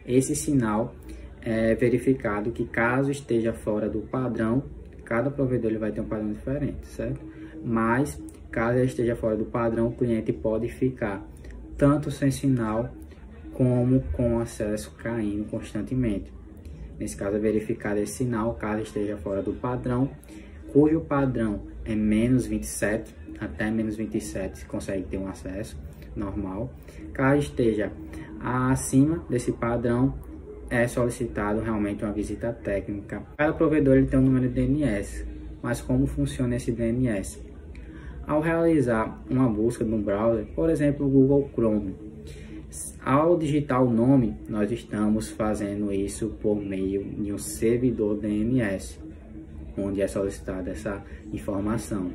Esse sinal é verificado que caso esteja fora do padrão, cada provedor ele vai ter um padrão diferente, certo? Mas caso ele esteja fora do padrão, o cliente pode ficar tanto sem sinal como com acesso caindo constantemente. Nesse caso é verificado esse sinal caso esteja fora do padrão, cujo padrão é menos 27, até menos 27 se consegue ter um acesso normal. Caso esteja acima desse padrão, é solicitado realmente uma visita técnica. Cada provedor ele tem um número de DNS, mas como funciona esse DNS? Ao realizar uma busca no browser, por exemplo, o Google Chrome, ao digitar o nome, nós estamos fazendo isso por meio de um servidor DNS, onde é solicitada essa informação.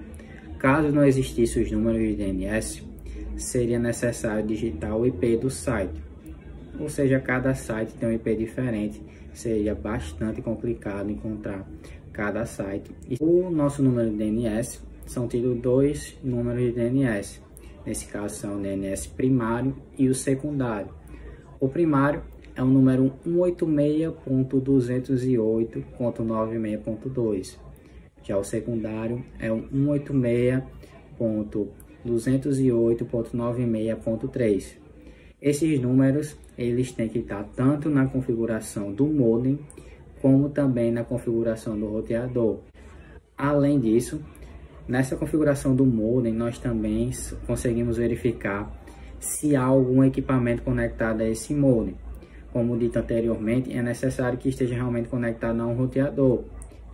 Caso não existissem os números de DNS, seria necessário digitar o IP do site. Ou seja, cada site tem um IP diferente, seria bastante complicado encontrar cada site. O nosso número de DNS são tidos dois números de DNS. Nesse caso são o DNS primário e o secundário. O primário é o número 186.208.96.2. Já o secundário é o 186.208.96.3. Esses números eles têm que estar tanto na configuração do modem como também na configuração do roteador. Além disso, nessa configuração do modem nós também conseguimos verificar se há algum equipamento conectado a esse modem. Como dito anteriormente, é necessário que esteja realmente conectado a um roteador.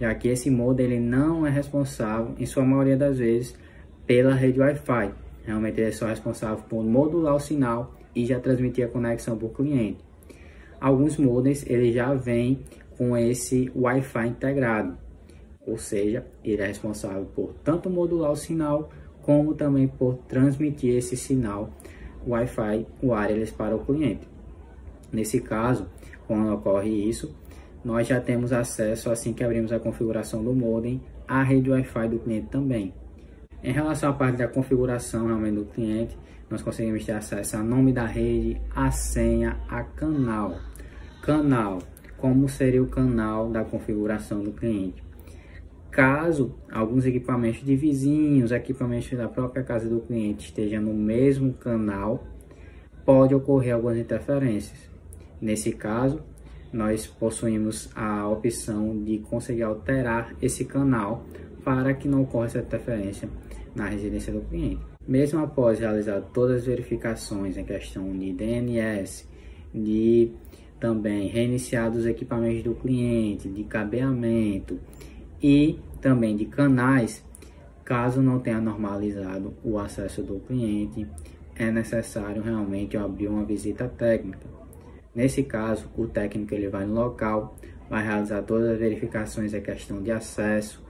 já que esse modem ele não é responsável, em sua maioria das vezes, pela rede Wi-Fi. Realmente ele é só responsável por modular o sinal e já transmitir a conexão para o cliente. Alguns modems ele já vêm com esse Wi-Fi integrado, ou seja, ele é responsável por tanto modular o sinal, como também por transmitir esse sinal Wi-Fi wireless para o cliente. Nesse caso, quando ocorre isso, nós já temos acesso, assim que abrimos a configuração do modem, à rede Wi-Fi do cliente também. Em relação à parte da configuração realmente do cliente, nós conseguimos ter acesso ao nome da rede, a senha, a canal. Canal, como seria o canal da configuração do cliente. Caso alguns equipamentos de vizinhos, equipamentos da própria casa do cliente estejam no mesmo canal, pode ocorrer algumas interferências. Nesse caso, nós possuímos a opção de conseguir alterar esse canal para que não ocorra essa interferência na residência do cliente. Mesmo após realizar todas as verificações em questão de DNS, de também reiniciar os equipamentos do cliente, de cabeamento e também de canais, caso não tenha normalizado o acesso do cliente, é necessário realmente abrir uma visita técnica. Nesse caso, o técnico ele vai no local, vai realizar todas as verificações em questão de acesso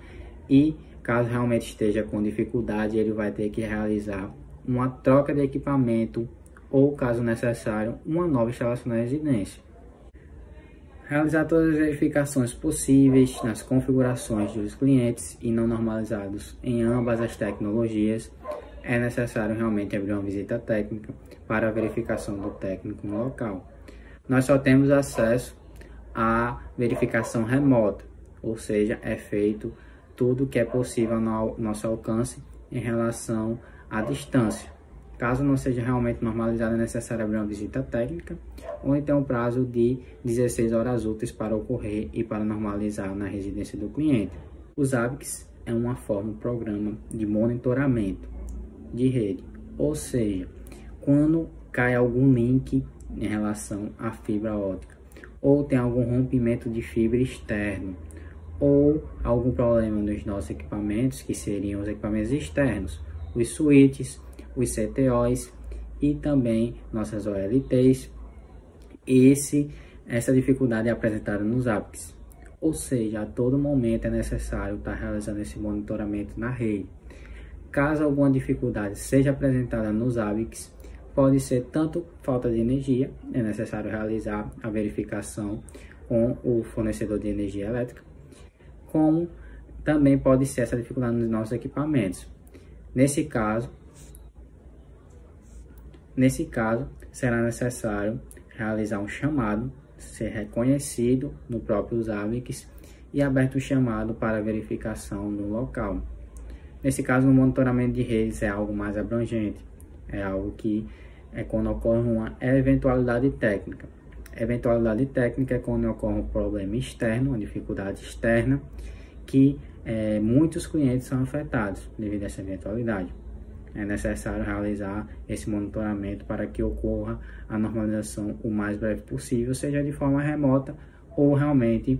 e, caso realmente esteja com dificuldade, ele vai ter que realizar uma troca de equipamento ou, caso necessário, uma nova instalação na residência. Realizar todas as verificações possíveis nas configurações dos clientes e não normalizados em ambas as tecnologias, é necessário realmente abrir uma visita técnica para a verificação do técnico no local. Nós só temos acesso à verificação remota, ou seja, é feito tudo que é possível ao nosso alcance em relação à distância. Caso não seja realmente normalizado, é necessário abrir uma visita técnica ou então um prazo de 16 horas úteis para ocorrer e para normalizar na residência do cliente. O Zabbix é uma forma, um programa de monitoramento de rede, ou seja, quando cai algum link em relação à fibra ótica, ou tem algum rompimento de fibra externo, ou algum problema nos nossos equipamentos, que seriam os equipamentos externos, os switches, os CTOs e também nossas OLTs, essa dificuldade é apresentada nos Zabbix. Ou seja, a todo momento é necessário estar realizando esse monitoramento na rede. Caso alguma dificuldade seja apresentada nos Zabbix, pode ser tanto falta de energia, é necessário realizar a verificação com o fornecedor de energia elétrica, como também pode ser essa dificuldade nos nossos equipamentos. Nesse caso, será necessário realizar um chamado, ser reconhecido no próprio Zabbix e aberto o chamado para verificação no local. Nesse caso, o monitoramento de redes é algo mais abrangente, é algo que é quando ocorre uma eventualidade técnica. Eventualidade técnica é quando ocorre um problema externo, uma dificuldade externa, que muitos clientes são afetados devido a essa eventualidade. É necessário realizar esse monitoramento para que ocorra a normalização o mais breve possível, seja de forma remota ou realmente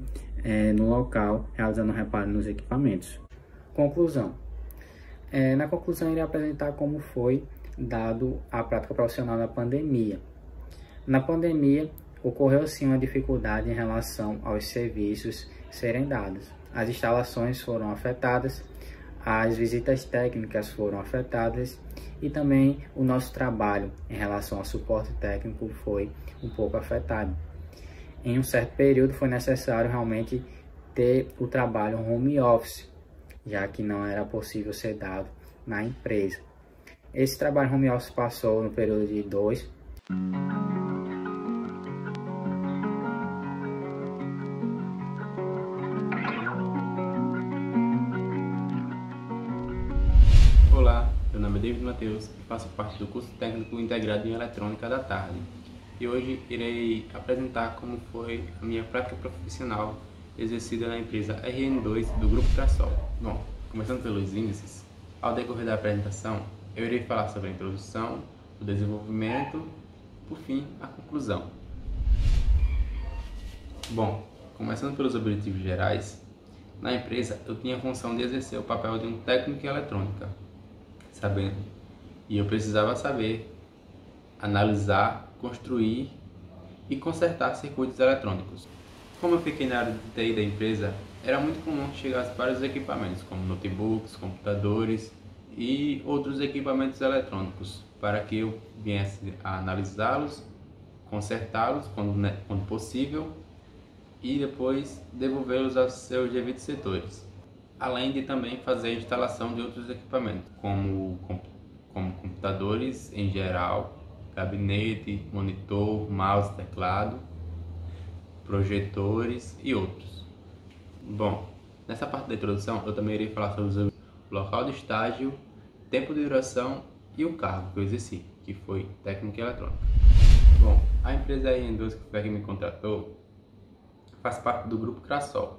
no local, realizando reparo nos equipamentos. Conclusão. Na conclusão, eu irei apresentar como foi dado a prática profissional na pandemia. Na pandemia, ocorreu sim uma dificuldade em relação aos serviços serem dados. As instalações foram afetadas, as visitas técnicas foram afetadas e também o nosso trabalho em relação ao suporte técnico foi um pouco afetado. Em um certo período foi necessário realmente ter o trabalho home office, já que não era possível ser dado na empresa. Esse trabalho home office passou no período de 2. Olá, meu nome é David Matheus e faço parte do curso técnico integrado em eletrônica da tarde. E hoje irei apresentar como foi a minha prática profissional exercida na empresa RN2 do Grupo Trassol. Bom, começando pelos índices, ao decorrer da apresentação, eu irei falar sobre a introdução, o desenvolvimento, por fim, a conclusão. Bom, começando pelos objetivos gerais, Na empresa, eu tinha a função de exercer o papel de um técnico em eletrônica, e eu precisava saber analisar, construir e consertar circuitos eletrônicos. Como eu fiquei na área de TI da empresa, era muito comum que chegasse vários equipamentos, como notebooks, computadores e outros equipamentos eletrônicos, para que eu viesse a analisá-los, consertá-los quando possível e depois devolvê-los aos seus devidos setores. Além de também fazer a instalação de outros equipamentos, como computadores em geral, gabinete, monitor, mouse, teclado, projetores e outros. Bom, nessa parte da introdução eu também irei falar sobre o local de estágio, tempo de duração e o cargo que eu exerci, que foi técnico em eletrônica. Bom, a empresa RN12 que foi a que me contratou faz parte do Grupo Crasol,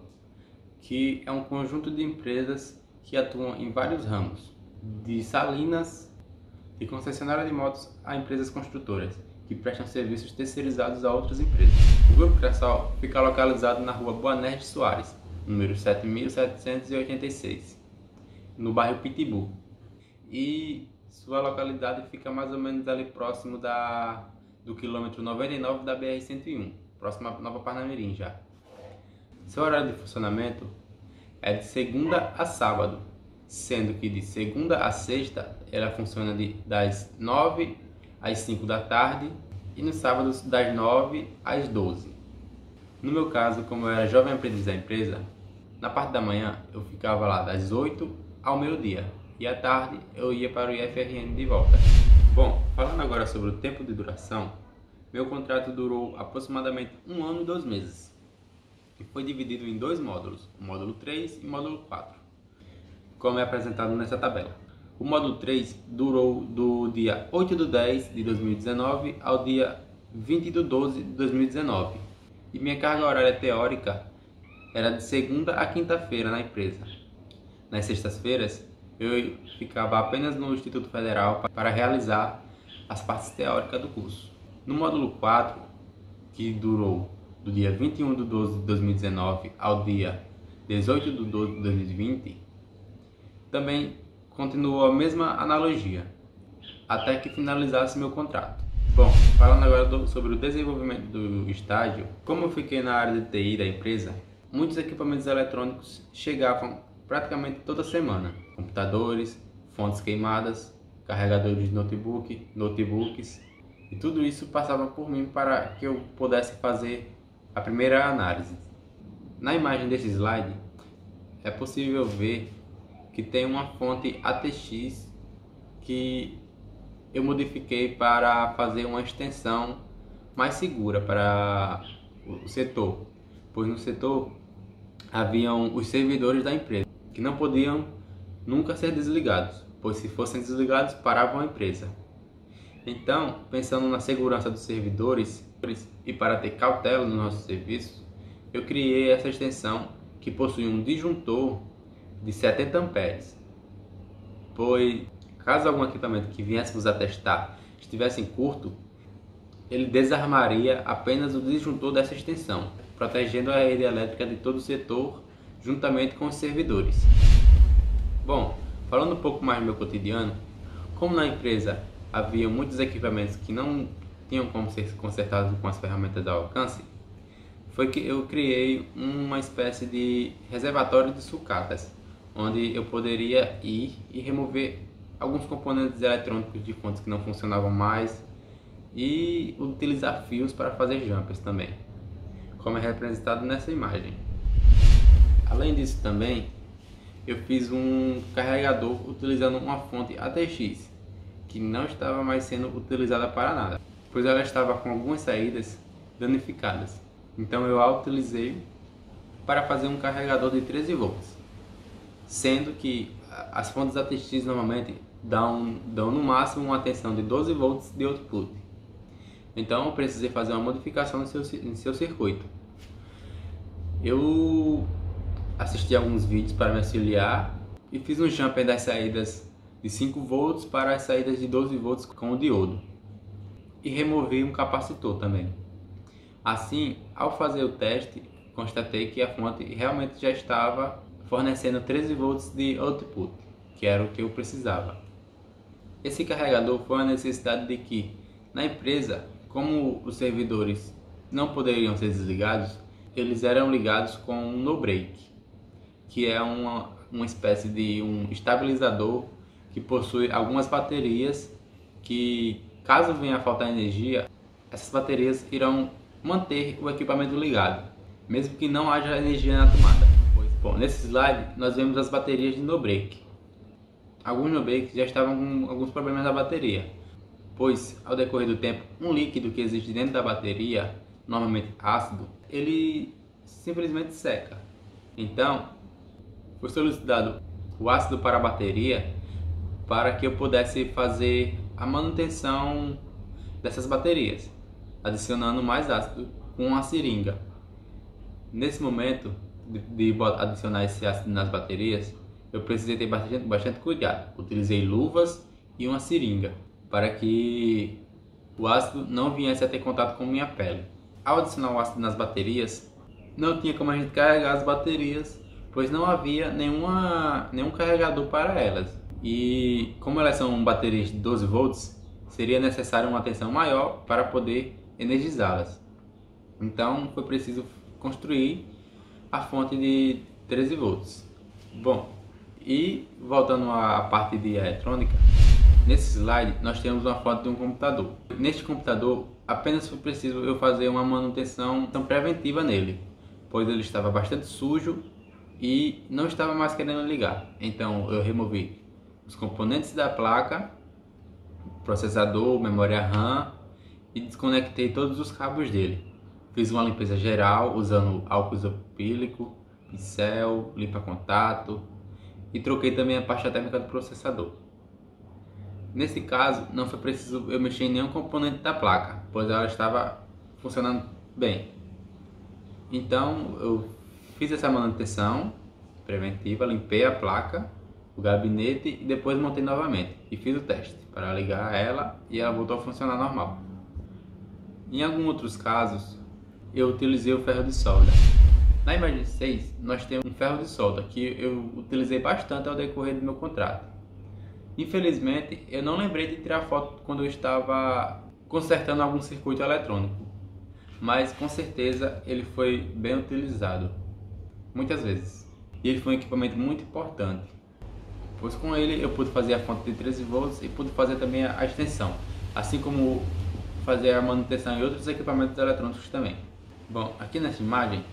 que é um conjunto de empresas que atuam em vários ramos, de salinas, de concessionária de motos a empresas construtoras, que prestam serviços terceirizados a outras empresas. O Grupo Crasol fica localizado na rua Boanerges de Soares, número 7786, no bairro Pitbull. E sua localidade fica mais ou menos ali próximo do quilômetro 99 da BR-101, próximo a Nova Parnamirim já. Seu horário de funcionamento é de segunda a sábado, sendo que de segunda a sexta ela funciona das 9 às 5 da tarde e nos sábados das 9 às 12. No meu caso, como eu era jovem aprendiz da empresa, na parte da manhã eu ficava lá das 8 ao meio-dia e à tarde eu ia para o IFRN de volta. Bom, falando agora sobre o tempo de duração, meu contrato durou aproximadamente 1 ano e 2 meses e foi dividido em 2 módulos, o módulo 3 e o módulo 4, como é apresentado nessa tabela. O módulo 3 durou do dia 8 de 10 de 2019 ao dia 20 de 12 de 2019 e minha carga horária teórica era de segunda a quinta-feira na empresa. Nas sextas-feiras eu ficava apenas no Instituto Federal para realizar as partes teóricas do curso. No módulo 4, que durou do dia 21 de 12 de 2019 ao dia 18 de 12 de 2020, também continuou a mesma analogia, até que finalizasse meu contrato. Bom, falando agora sobre o desenvolvimento do estágio, como eu fiquei na área de TI da empresa, muitos equipamentos eletrônicos chegavam praticamente toda semana. Computadores, fontes queimadas, carregadores de notebooks, e tudo isso passava por mim para que eu pudesse fazer a primeira análise. Na imagem desse slide, é possível ver que tem uma fonte ATX que eu modifiquei para fazer uma extensão mais segura para o setor, pois no setor haviam os servidores da empresa que não podiam nunca ser desligados, pois se fossem desligados paravam a empresa. Então, pensando na segurança dos servidores e para ter cautela no nosso serviço, eu criei essa extensão que possui um disjuntor de 70 amperes, pois caso algum equipamento que viéssemos a testar estivesse em curto, ele desarmaria apenas o disjuntor dessa extensão, protegendo a rede elétrica de todo o setor juntamente com os servidores. Bom, falando um pouco mais do meu cotidiano, como na empresa havia muitos equipamentos que não tinham como ser consertados com as ferramentas ao alcance, foi que eu criei uma espécie de reservatório de sucatas, onde eu poderia ir e remover alguns componentes eletrônicos de fontes que não funcionavam mais e utilizar fios para fazer jumpers também, como é representado nessa imagem. Além disso também, eu fiz um carregador utilizando uma fonte ATX, que não estava mais sendo utilizada para nada, pois ela estava com algumas saídas danificadas. Então eu a utilizei para fazer um carregador de 13 volts, sendo que as fontes ATX normalmente dão no máximo uma tensão de 12 volts de output. Então eu precisei fazer uma modificação no seu circuito. Eu assisti alguns vídeos para me auxiliar e fiz um jumper das saídas de 5 volts para as saídas de 12 volts com o diodo. E removi um capacitor também. Assim, ao fazer o teste, constatei que a fonte realmente já estava fornecendo 13 volts de output, que era o que eu precisava. Esse carregador foi uma necessidade de que, na empresa, como os servidores não poderiam ser desligados, eles eram ligados com um no-break, que é uma espécie de um estabilizador que possui algumas baterias que, caso venha a faltar energia, essas baterias irão manter o equipamento ligado, mesmo que não haja energia na tomada. Bom, nesse slide nós vemos as baterias de no-break. Alguns no-breaks já estavam com alguns problemas na bateria, pois ao decorrer do tempo, um líquido que existe dentro da bateria, normalmente ácido, ele simplesmente seca. Então, foi solicitado o ácido para a bateria para que eu pudesse fazer a manutenção dessas baterias, adicionando mais ácido com uma seringa. Nesse momento de adicionar esse ácido nas baterias, eu precisei ter bastante cuidado. Utilizei luvas e uma seringa para que o ácido não viesse a ter contato com minha pele. Ao adicionar o ácido nas baterias, não tinha como a gente carregar as baterias, pois não havia nenhum carregador para elas. E como elas são baterias de 12 volts, seria necessário uma tensão maior para poder energizá-las. Então foi preciso construir a fonte de 13 volts. Bom, e voltando à parte de eletrônica, nesse slide nós temos uma foto de um computador. Neste computador apenas foi preciso eu fazer uma manutenção preventiva nele, pois ele estava bastante sujo e não estava mais querendo ligar. Então eu removi os componentes da placa, processador, memória RAM e desconectei todos os cabos dele. Fiz uma limpeza geral usando álcool isopropílico, pincel, limpa-contato e troquei também a pasta térmica do processador. Nesse caso, não foi preciso eu mexer em nenhum componente da placa, pois ela estava funcionando bem. Então eu fiz essa manutenção preventiva, limpei a placa, o gabinete e depois montei novamente e fiz o teste para ligar ela e ela voltou a funcionar normal. Em alguns outros casos, eu utilizei o ferro de solda. Na imagem 6, nós temos um ferro de solda que eu utilizei bastante ao decorrer do meu contrato. Infelizmente, eu não lembrei de tirar foto quando eu estava consertando algum circuito eletrônico, mas com certeza ele foi bem utilizado, muitas vezes. E ele foi um equipamento muito importante, pois com ele eu pude fazer a fonte de 13 volts e pude fazer também a extensão, assim como fazer a manutenção em outros equipamentos eletrônicos também. Bom, aqui nessa imagem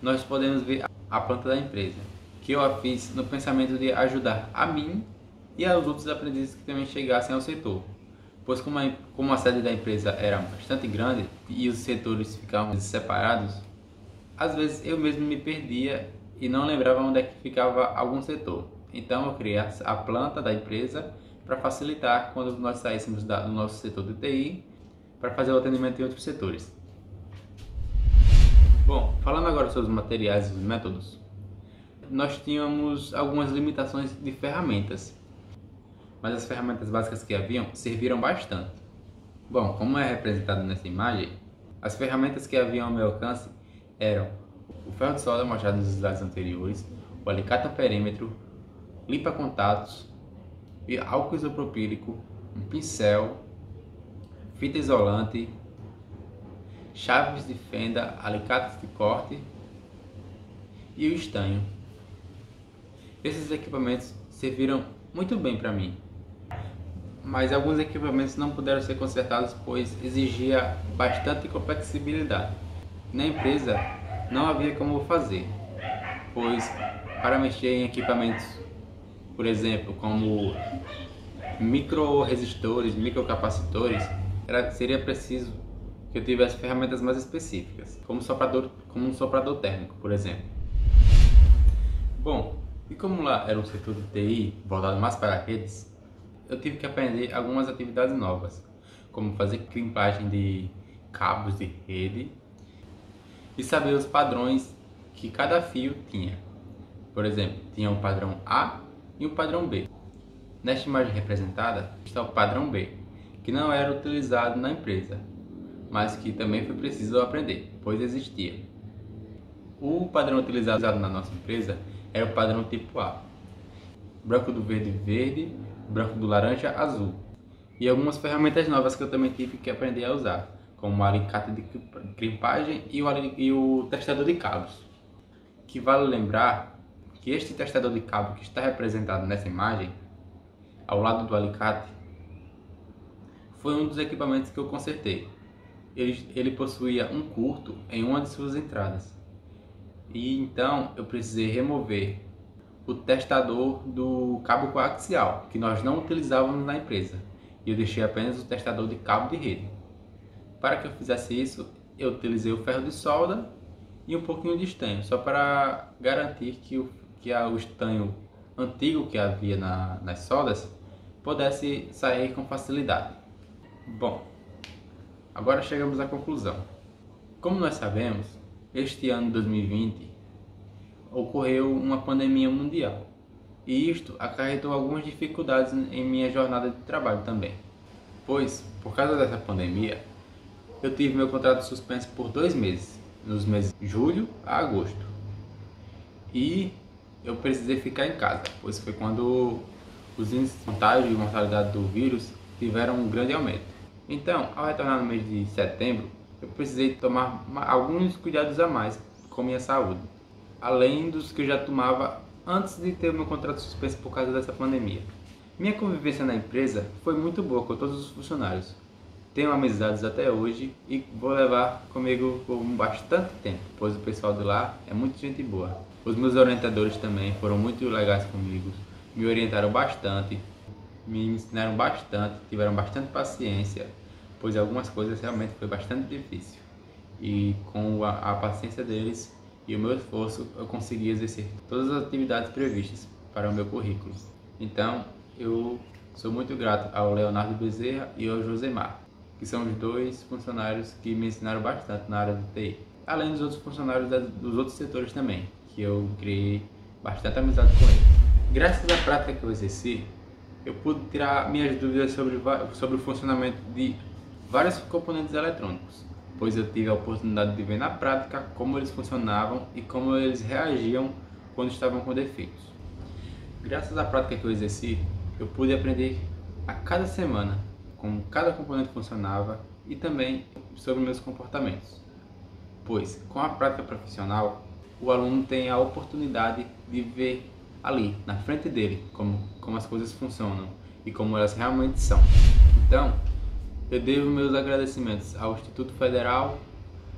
nós podemos ver a planta da empresa, que eu a fiz no pensamento de ajudar a mim e aos outros aprendizes que também chegassem ao setor, pois como a sede da empresa era bastante grande e os setores ficavam separados, às vezes eu mesmo me perdia e não lembrava onde é que ficava algum setor. Então eu criei a planta da empresa para facilitar quando nós saíssemos do nosso setor de TI para fazer o atendimento em outros setores. Bom, falando agora sobre os materiais e os métodos, nós tínhamos algumas limitações de ferramentas, mas as ferramentas básicas que haviam serviram bastante. Bom, como é representado nessa imagem, as ferramentas que haviam ao meu alcance eram o ferro de solda mostrado nos slides anteriores, o alicate amperímetro, limpa-contatos, álcool isopropílico, um pincel, fita isolante, chaves de fenda, alicates de corte e o estanho. Esses equipamentos serviram muito bem para mim, mas alguns equipamentos não puderam ser consertados pois exigia bastante complexibilidade. Na empresa não havia como fazer, pois para mexer em equipamentos, por exemplo, como microresistores, microcapacitores, seria preciso que eu tivesse ferramentas mais específicas, como um soprador térmico, por exemplo. Bom, e como lá era um setor de TI voltado mais para redes, eu tive que aprender algumas atividades novas, como fazer crimpagem de cabos de rede e saber os padrões que cada fio tinha. Por exemplo, tinha um padrão A e um padrão B. Nesta imagem representada está o padrão B, que não era utilizado na empresa, mas que também foi preciso aprender, pois existia. O padrão utilizado na nossa empresa era o padrão tipo A. Branco do verde, verde, branco do laranja, azul. E algumas ferramentas novas que eu também tive que aprender a usar, como o alicate de crimpagem e o testador de cabos. Que vale lembrar que este testador de cabo que está representado nessa imagem, ao lado do alicate, foi um dos equipamentos que eu consertei. Ele possuía um curto em uma de suas entradas. E então eu precisei remover o testador do cabo coaxial, que nós não utilizávamos na empresa. E eu deixei apenas o testador de cabo de rede. Para que eu fizesse isso, eu utilizei o ferro de solda e um pouquinho de estanho, só para garantir que o estanho antigo que havia nas soldas pudesse sair com facilidade. Bom, agora chegamos à conclusão. Como nós sabemos, este ano de 2020 ocorreu uma pandemia mundial e isto acarretou algumas dificuldades em minha jornada de trabalho também. Pois, por causa dessa pandemia, eu tive meu contrato suspenso por 2 meses, nos meses de julho a agosto. E eu precisei ficar em casa, pois foi quando os índices de contágio e mortalidade do vírus tiveram um grande aumento. Então, ao retornar no mês de setembro, eu precisei tomar alguns cuidados a mais com minha saúde, além dos que eu já tomava antes de ter o meu contrato suspenso por causa dessa pandemia. Minha convivência na empresa foi muito boa com todos os funcionários. Tenho amizades até hoje e vou levar comigo por bastante tempo, pois o pessoal de lá é muito gente boa. Os meus orientadores também foram muito legais comigo, me orientaram bastante, me ensinaram bastante, tiveram bastante paciência, pois algumas coisas realmente foi bastante difícil. E com a paciência deles e o meu esforço, eu consegui exercer todas as atividades previstas para o meu currículo. Então, eu sou muito grato ao Leonardo Bezerra e ao Josemar, que são os 2 funcionários que me ensinaram bastante na área do TI. Além dos outros funcionários dos outros setores também, que eu criei bastante amizade com eles. Graças à prática que eu exerci, eu pude tirar minhas dúvidas sobre o funcionamento de vários componentes eletrônicos, pois eu tive a oportunidade de ver na prática como eles funcionavam e como eles reagiam quando estavam com defeitos. Graças à prática que eu exerci, eu pude aprender a cada semana como cada componente funcionava e também sobre meus comportamentos, pois com a prática profissional, o aluno tem a oportunidade de ver ali, na frente dele, como as coisas funcionam e como elas realmente são. Então, eu devo meus agradecimentos ao Instituto Federal,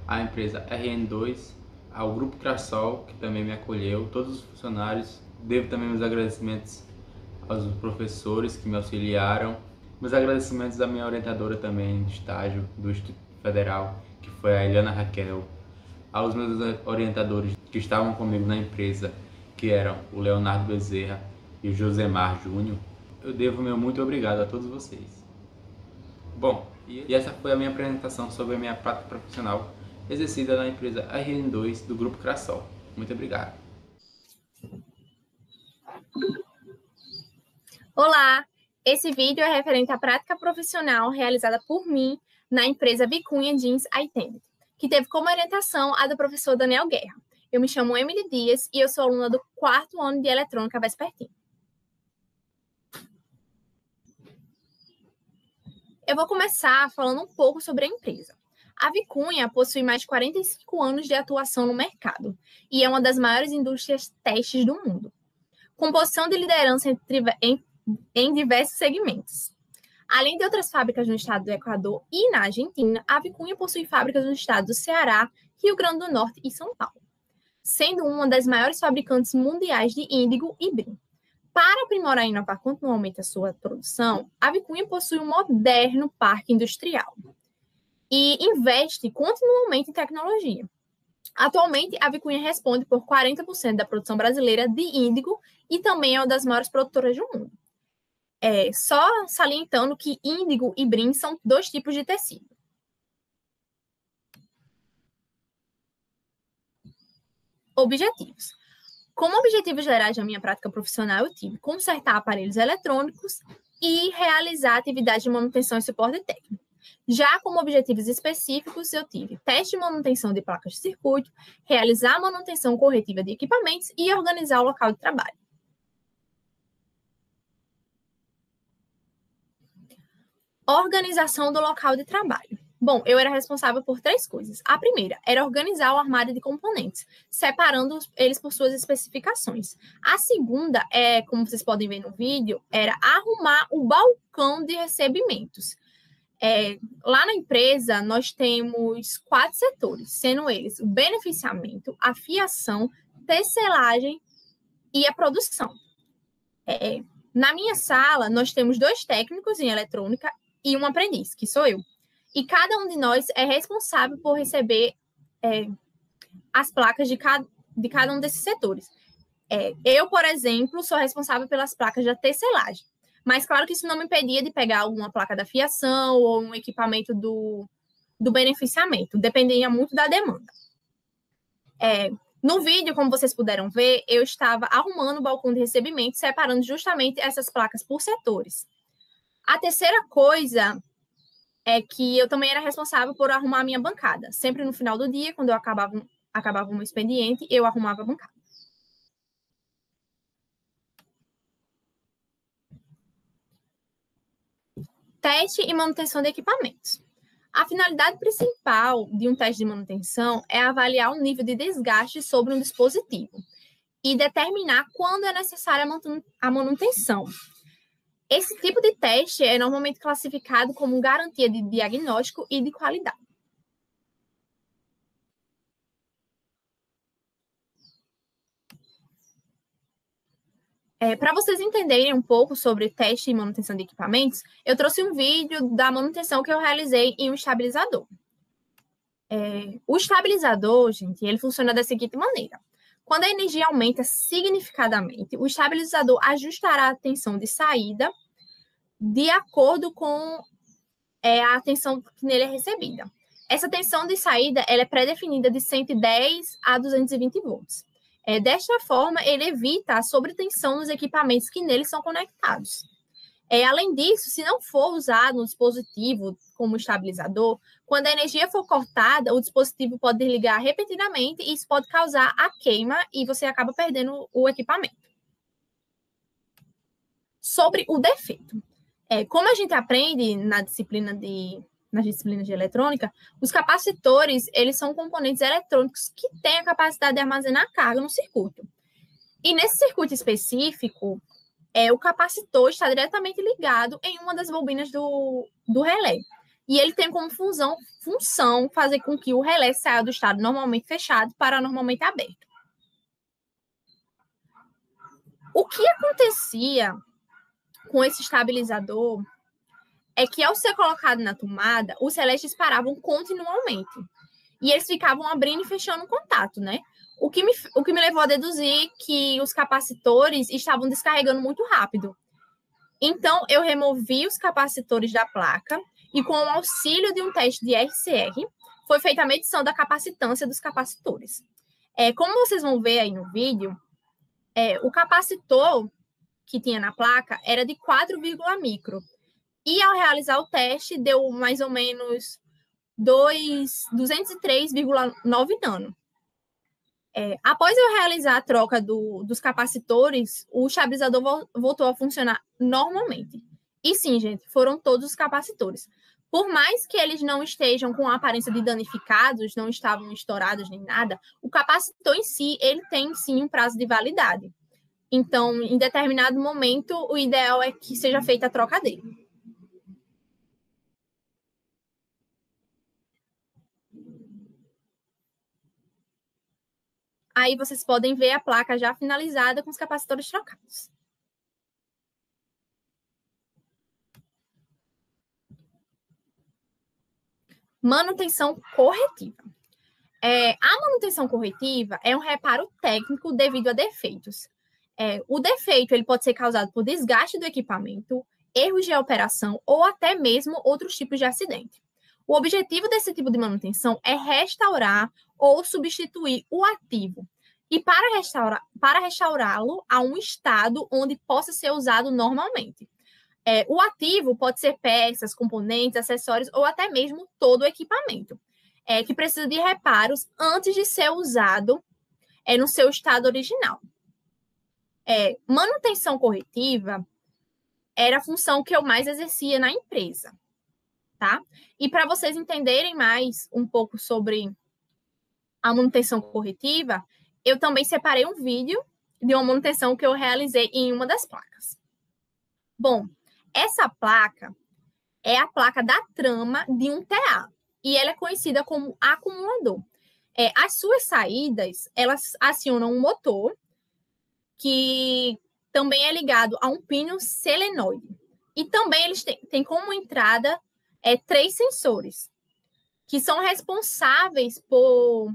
à empresa RN2, ao Grupo Crassol, que também me acolheu, todos os funcionários. Devo também meus agradecimentos aos professores que me auxiliaram, meus agradecimentos à minha orientadora também de estágio do Instituto Federal, que foi a Eliana Raquel, aos meus orientadores que estavam comigo na empresa, que eram o Leonardo Bezerra e o Josemar Júnior. Eu devo meu muito obrigado a todos vocês. Bom, e essa foi a minha apresentação sobre a minha prática profissional exercida na empresa RN2 do Grupo Crassol. Muito obrigado. Olá! Esse vídeo é referente à prática profissional realizada por mim na empresa Vicunha Jeans Attended, que teve como orientação a do professor Daniel Guerra. Eu me chamo Emily Dias e eu sou aluna do 4º ano de Eletrônica Vespertino. Eu vou começar falando um pouco sobre a empresa. A Vicunha possui mais de 45 anos de atuação no mercado e é uma das maiores indústrias têxteis do mundo, com posição de liderança em diversos segmentos. Além de outras fábricas no estado do Equador e na Argentina, a Vicunha possui fábricas no estado do Ceará, Rio Grande do Norte e São Paulo, sendo uma das maiores fabricantes mundiais de índigo e brim. Para aprimorar e inovar continuamente a sua produção, a Vicunha possui um moderno parque industrial e investe continuamente em tecnologia. Atualmente, a Vicunha responde por 40% da produção brasileira de índigo e também é uma das maiores produtoras do mundo. Só salientando que índigo e brim são 2 tipos de tecido. Objetivos. Como objetivos gerais da minha prática profissional, eu tive consertar aparelhos eletrônicos e realizar atividades de manutenção e suporte técnico. Já como objetivos específicos, eu tive teste de manutenção de placas de circuito, realizar a manutenção corretiva de equipamentos e organizar o local de trabalho. Organização do local de trabalho. Bom, eu era responsável por 3 coisas. A primeira era organizar o armário de componentes, separando eles por suas especificações. A segunda como vocês podem ver no vídeo, era arrumar o balcão de recebimentos. Lá na empresa, nós temos 4 setores, sendo eles o beneficiamento, a fiação, tecelagem e a produção. Na minha sala, nós temos 2 técnicos em eletrônica e um aprendiz, que sou eu. E cada um de nós é responsável por receber as placas de cada um desses setores. Eu, por exemplo, sou responsável pelas placas da tecelagem. Mas claro que isso não me impedia de pegar alguma placa da fiação ou um equipamento do beneficiamento. Dependia muito da demanda. No vídeo, como vocês puderam ver, eu estava arrumando o balcão de recebimento, separando justamente essas placas por setores. A terceira coisa é que eu também era responsável por arrumar a minha bancada. Sempre no final do dia, quando eu acabava um expediente, eu arrumava a bancada. Teste e manutenção de equipamentos. A finalidade principal de um teste de manutenção é avaliar o nível de desgaste sobre um dispositivo e determinar quando é necessária a manutenção. Esse tipo de teste é normalmente classificado como garantia de diagnóstico e de qualidade. Para vocês entenderem um pouco sobre teste e manutenção de equipamentos, eu trouxe um vídeo da manutenção que eu realizei em um estabilizador. O estabilizador, gente, ele funciona da seguinte maneira. Quando a energia aumenta significativamente, o estabilizador ajustará a tensão de saída de acordo com a tensão que nele é recebida. Essa tensão de saída ela é pré-definida de 110 a 220 volts. Desta forma, ele evita a sobretensão nos equipamentos que nele são conectados. Além disso, se não for usado um dispositivo como estabilizador, quando a energia for cortada, o dispositivo pode desligar repetidamente e isso pode causar a queima e você acaba perdendo o equipamento. Sobre o defeito. Como a gente aprende nas disciplinas de eletrônica, os capacitores, eles são componentes eletrônicos que têm a capacidade de armazenar carga no circuito. E nesse circuito específico, o capacitor está diretamente ligado em uma das bobinas do relé. E ele tem como função fazer com que o relé saia do estado normalmente fechado para normalmente aberto. O que acontecia com esse estabilizador é que, ao ser colocado na tomada, os relés disparavam continuamente. E eles ficavam abrindo e fechando o contato, né? O que me levou a deduzir que os capacitores estavam descarregando muito rápido. Então, eu removi os capacitores da placa e, com o auxílio de um teste de RCR, foi feita a medição da capacitância dos capacitores. Como vocês vão ver aí no vídeo, o capacitor que tinha na placa era de 4, micro. E ao realizar o teste, deu mais ou menos 203,9 nano. Após eu realizar a troca dos capacitores, o estabilizador voltou a funcionar normalmente. E sim, gente, foram todos os capacitores. Por mais que eles não estejam com a aparência de danificados, não estavam estourados nem nada, o capacitor em si, ele tem sim um prazo de validade. Então, em determinado momento, o ideal é que seja feita a troca dele. Aí vocês podem ver a placa já finalizada com os capacitores trocados. Manutenção corretiva. A manutenção corretiva é um reparo técnico devido a defeitos. O defeito ele pode ser causado por desgaste do equipamento, erros de operação ou até mesmo outros tipos de acidente. O objetivo desse tipo de manutenção é restaurar ou substituir o ativo e para restaurá-lo a um estado onde possa ser usado normalmente. O ativo pode ser peças, componentes, acessórios ou até mesmo todo o equipamento, que precisa de reparos antes de ser usado no seu estado original. Manutenção corretiva era a função que eu mais exercia na empresa, tá? E para vocês entenderem mais um pouco sobre a manutenção corretiva, eu também separei um vídeo de uma manutenção que eu realizei em uma das placas. Bom, essa placa é a placa da trama de um TA e ela é conhecida como acumulador. As suas saídas, elas acionam um motor que também é ligado a um pino selenoide. E também eles têm como entrada 3 sensores, que são responsáveis por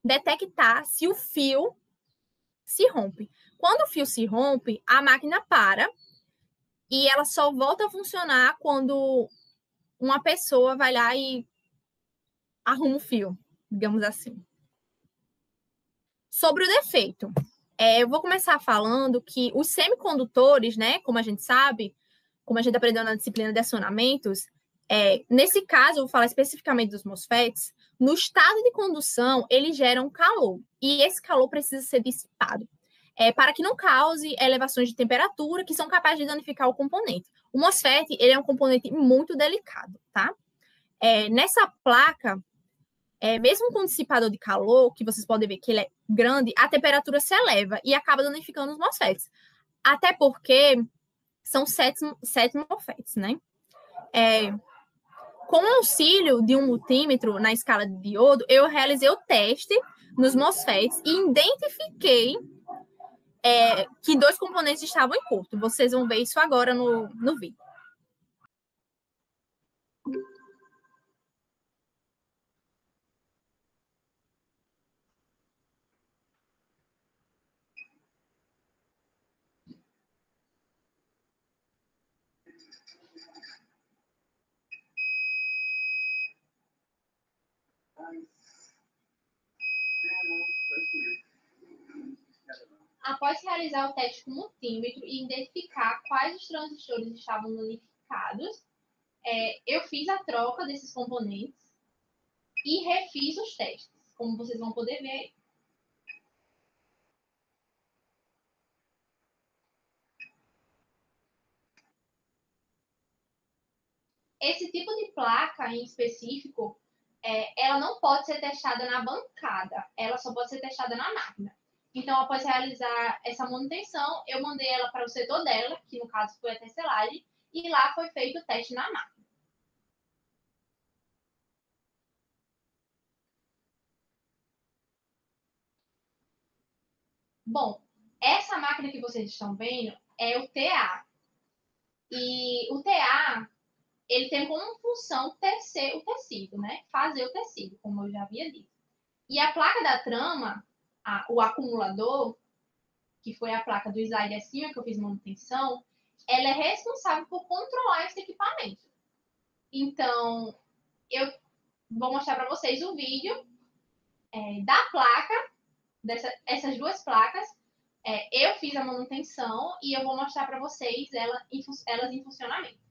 detectar se o fio se rompe. Quando o fio se rompe, a máquina para e ela só volta a funcionar quando uma pessoa vai lá e arruma o fio, digamos assim. Sobre o defeito, eu vou começar falando que os semicondutores, né, como a gente sabe, como a gente aprendeu na disciplina de acionamentos, nesse caso, eu vou falar especificamente dos MOSFETs, no estado de condução, eles geram calor, e esse calor precisa ser dissipado, para que não cause elevações de temperatura que são capazes de danificar o componente. O MOSFET, ele é um componente muito delicado, tá? Nessa placa, mesmo com o dissipador de calor, que vocês podem ver que ele é grande, a temperatura se eleva e acaba danificando os MOSFETs. Até porque são 7 MOSFETs, né? Com o auxílio de um multímetro na escala de diodo, eu realizei o teste nos MOSFETs e identifiquei que 2 componentes estavam em curto. Vocês vão ver isso agora no vídeo. Após realizar o teste com multímetro e identificar quais os transistores estavam danificados, eu fiz a troca desses componentes e refiz os testes, como vocês vão poder ver aí. Esse tipo de placa em específico, ela não pode ser testada na bancada, ela só pode ser testada na máquina. Então, após realizar essa manutenção, eu mandei ela para o setor dela, que no caso foi a tecelagem, e lá foi feito o teste na máquina. Bom, essa máquina que vocês estão vendo é o TA. E o TA, ele tem como função tecer o tecido, né? Fazer o tecido, como eu já havia dito. E a placa da trama, o acumulador, que foi a placa do slide acima que eu fiz manutenção, ela é responsável por controlar esse equipamento. Então, eu vou mostrar para vocês o vídeo da placa, essas 2 placas. Eu fiz a manutenção e eu vou mostrar para vocês elas em funcionamento.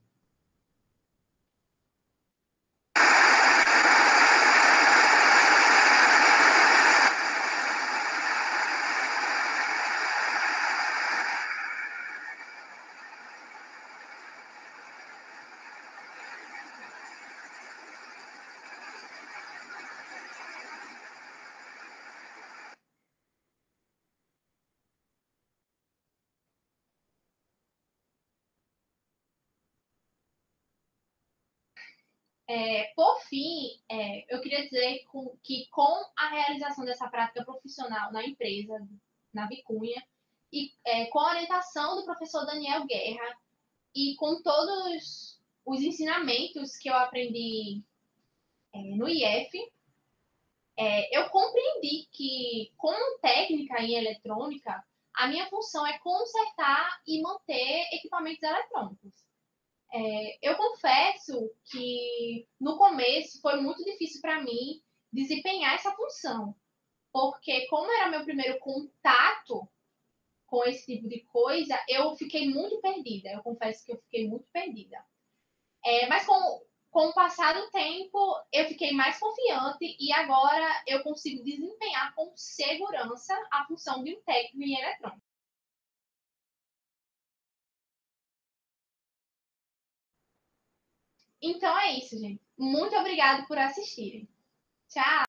Por fim, eu queria dizer que com a realização dessa prática profissional na empresa, na Vicunha, e com a orientação do professor Daniel Guerra, e com todos os ensinamentos que eu aprendi no IF, eu compreendi que, como técnica em eletrônica, a minha função é consertar e manter equipamentos eletrônicos. Eu confesso que no começo foi muito difícil para mim desempenhar essa função, porque como era meu primeiro contato com esse tipo de coisa, eu fiquei muito perdida. Eu confesso que eu fiquei muito perdida. Mas com o passar do tempo, eu fiquei mais confiante e agora eu consigo desempenhar com segurança a função de um técnico em eletrônica. Então é isso, gente. Muito obrigada por assistirem. Tchau!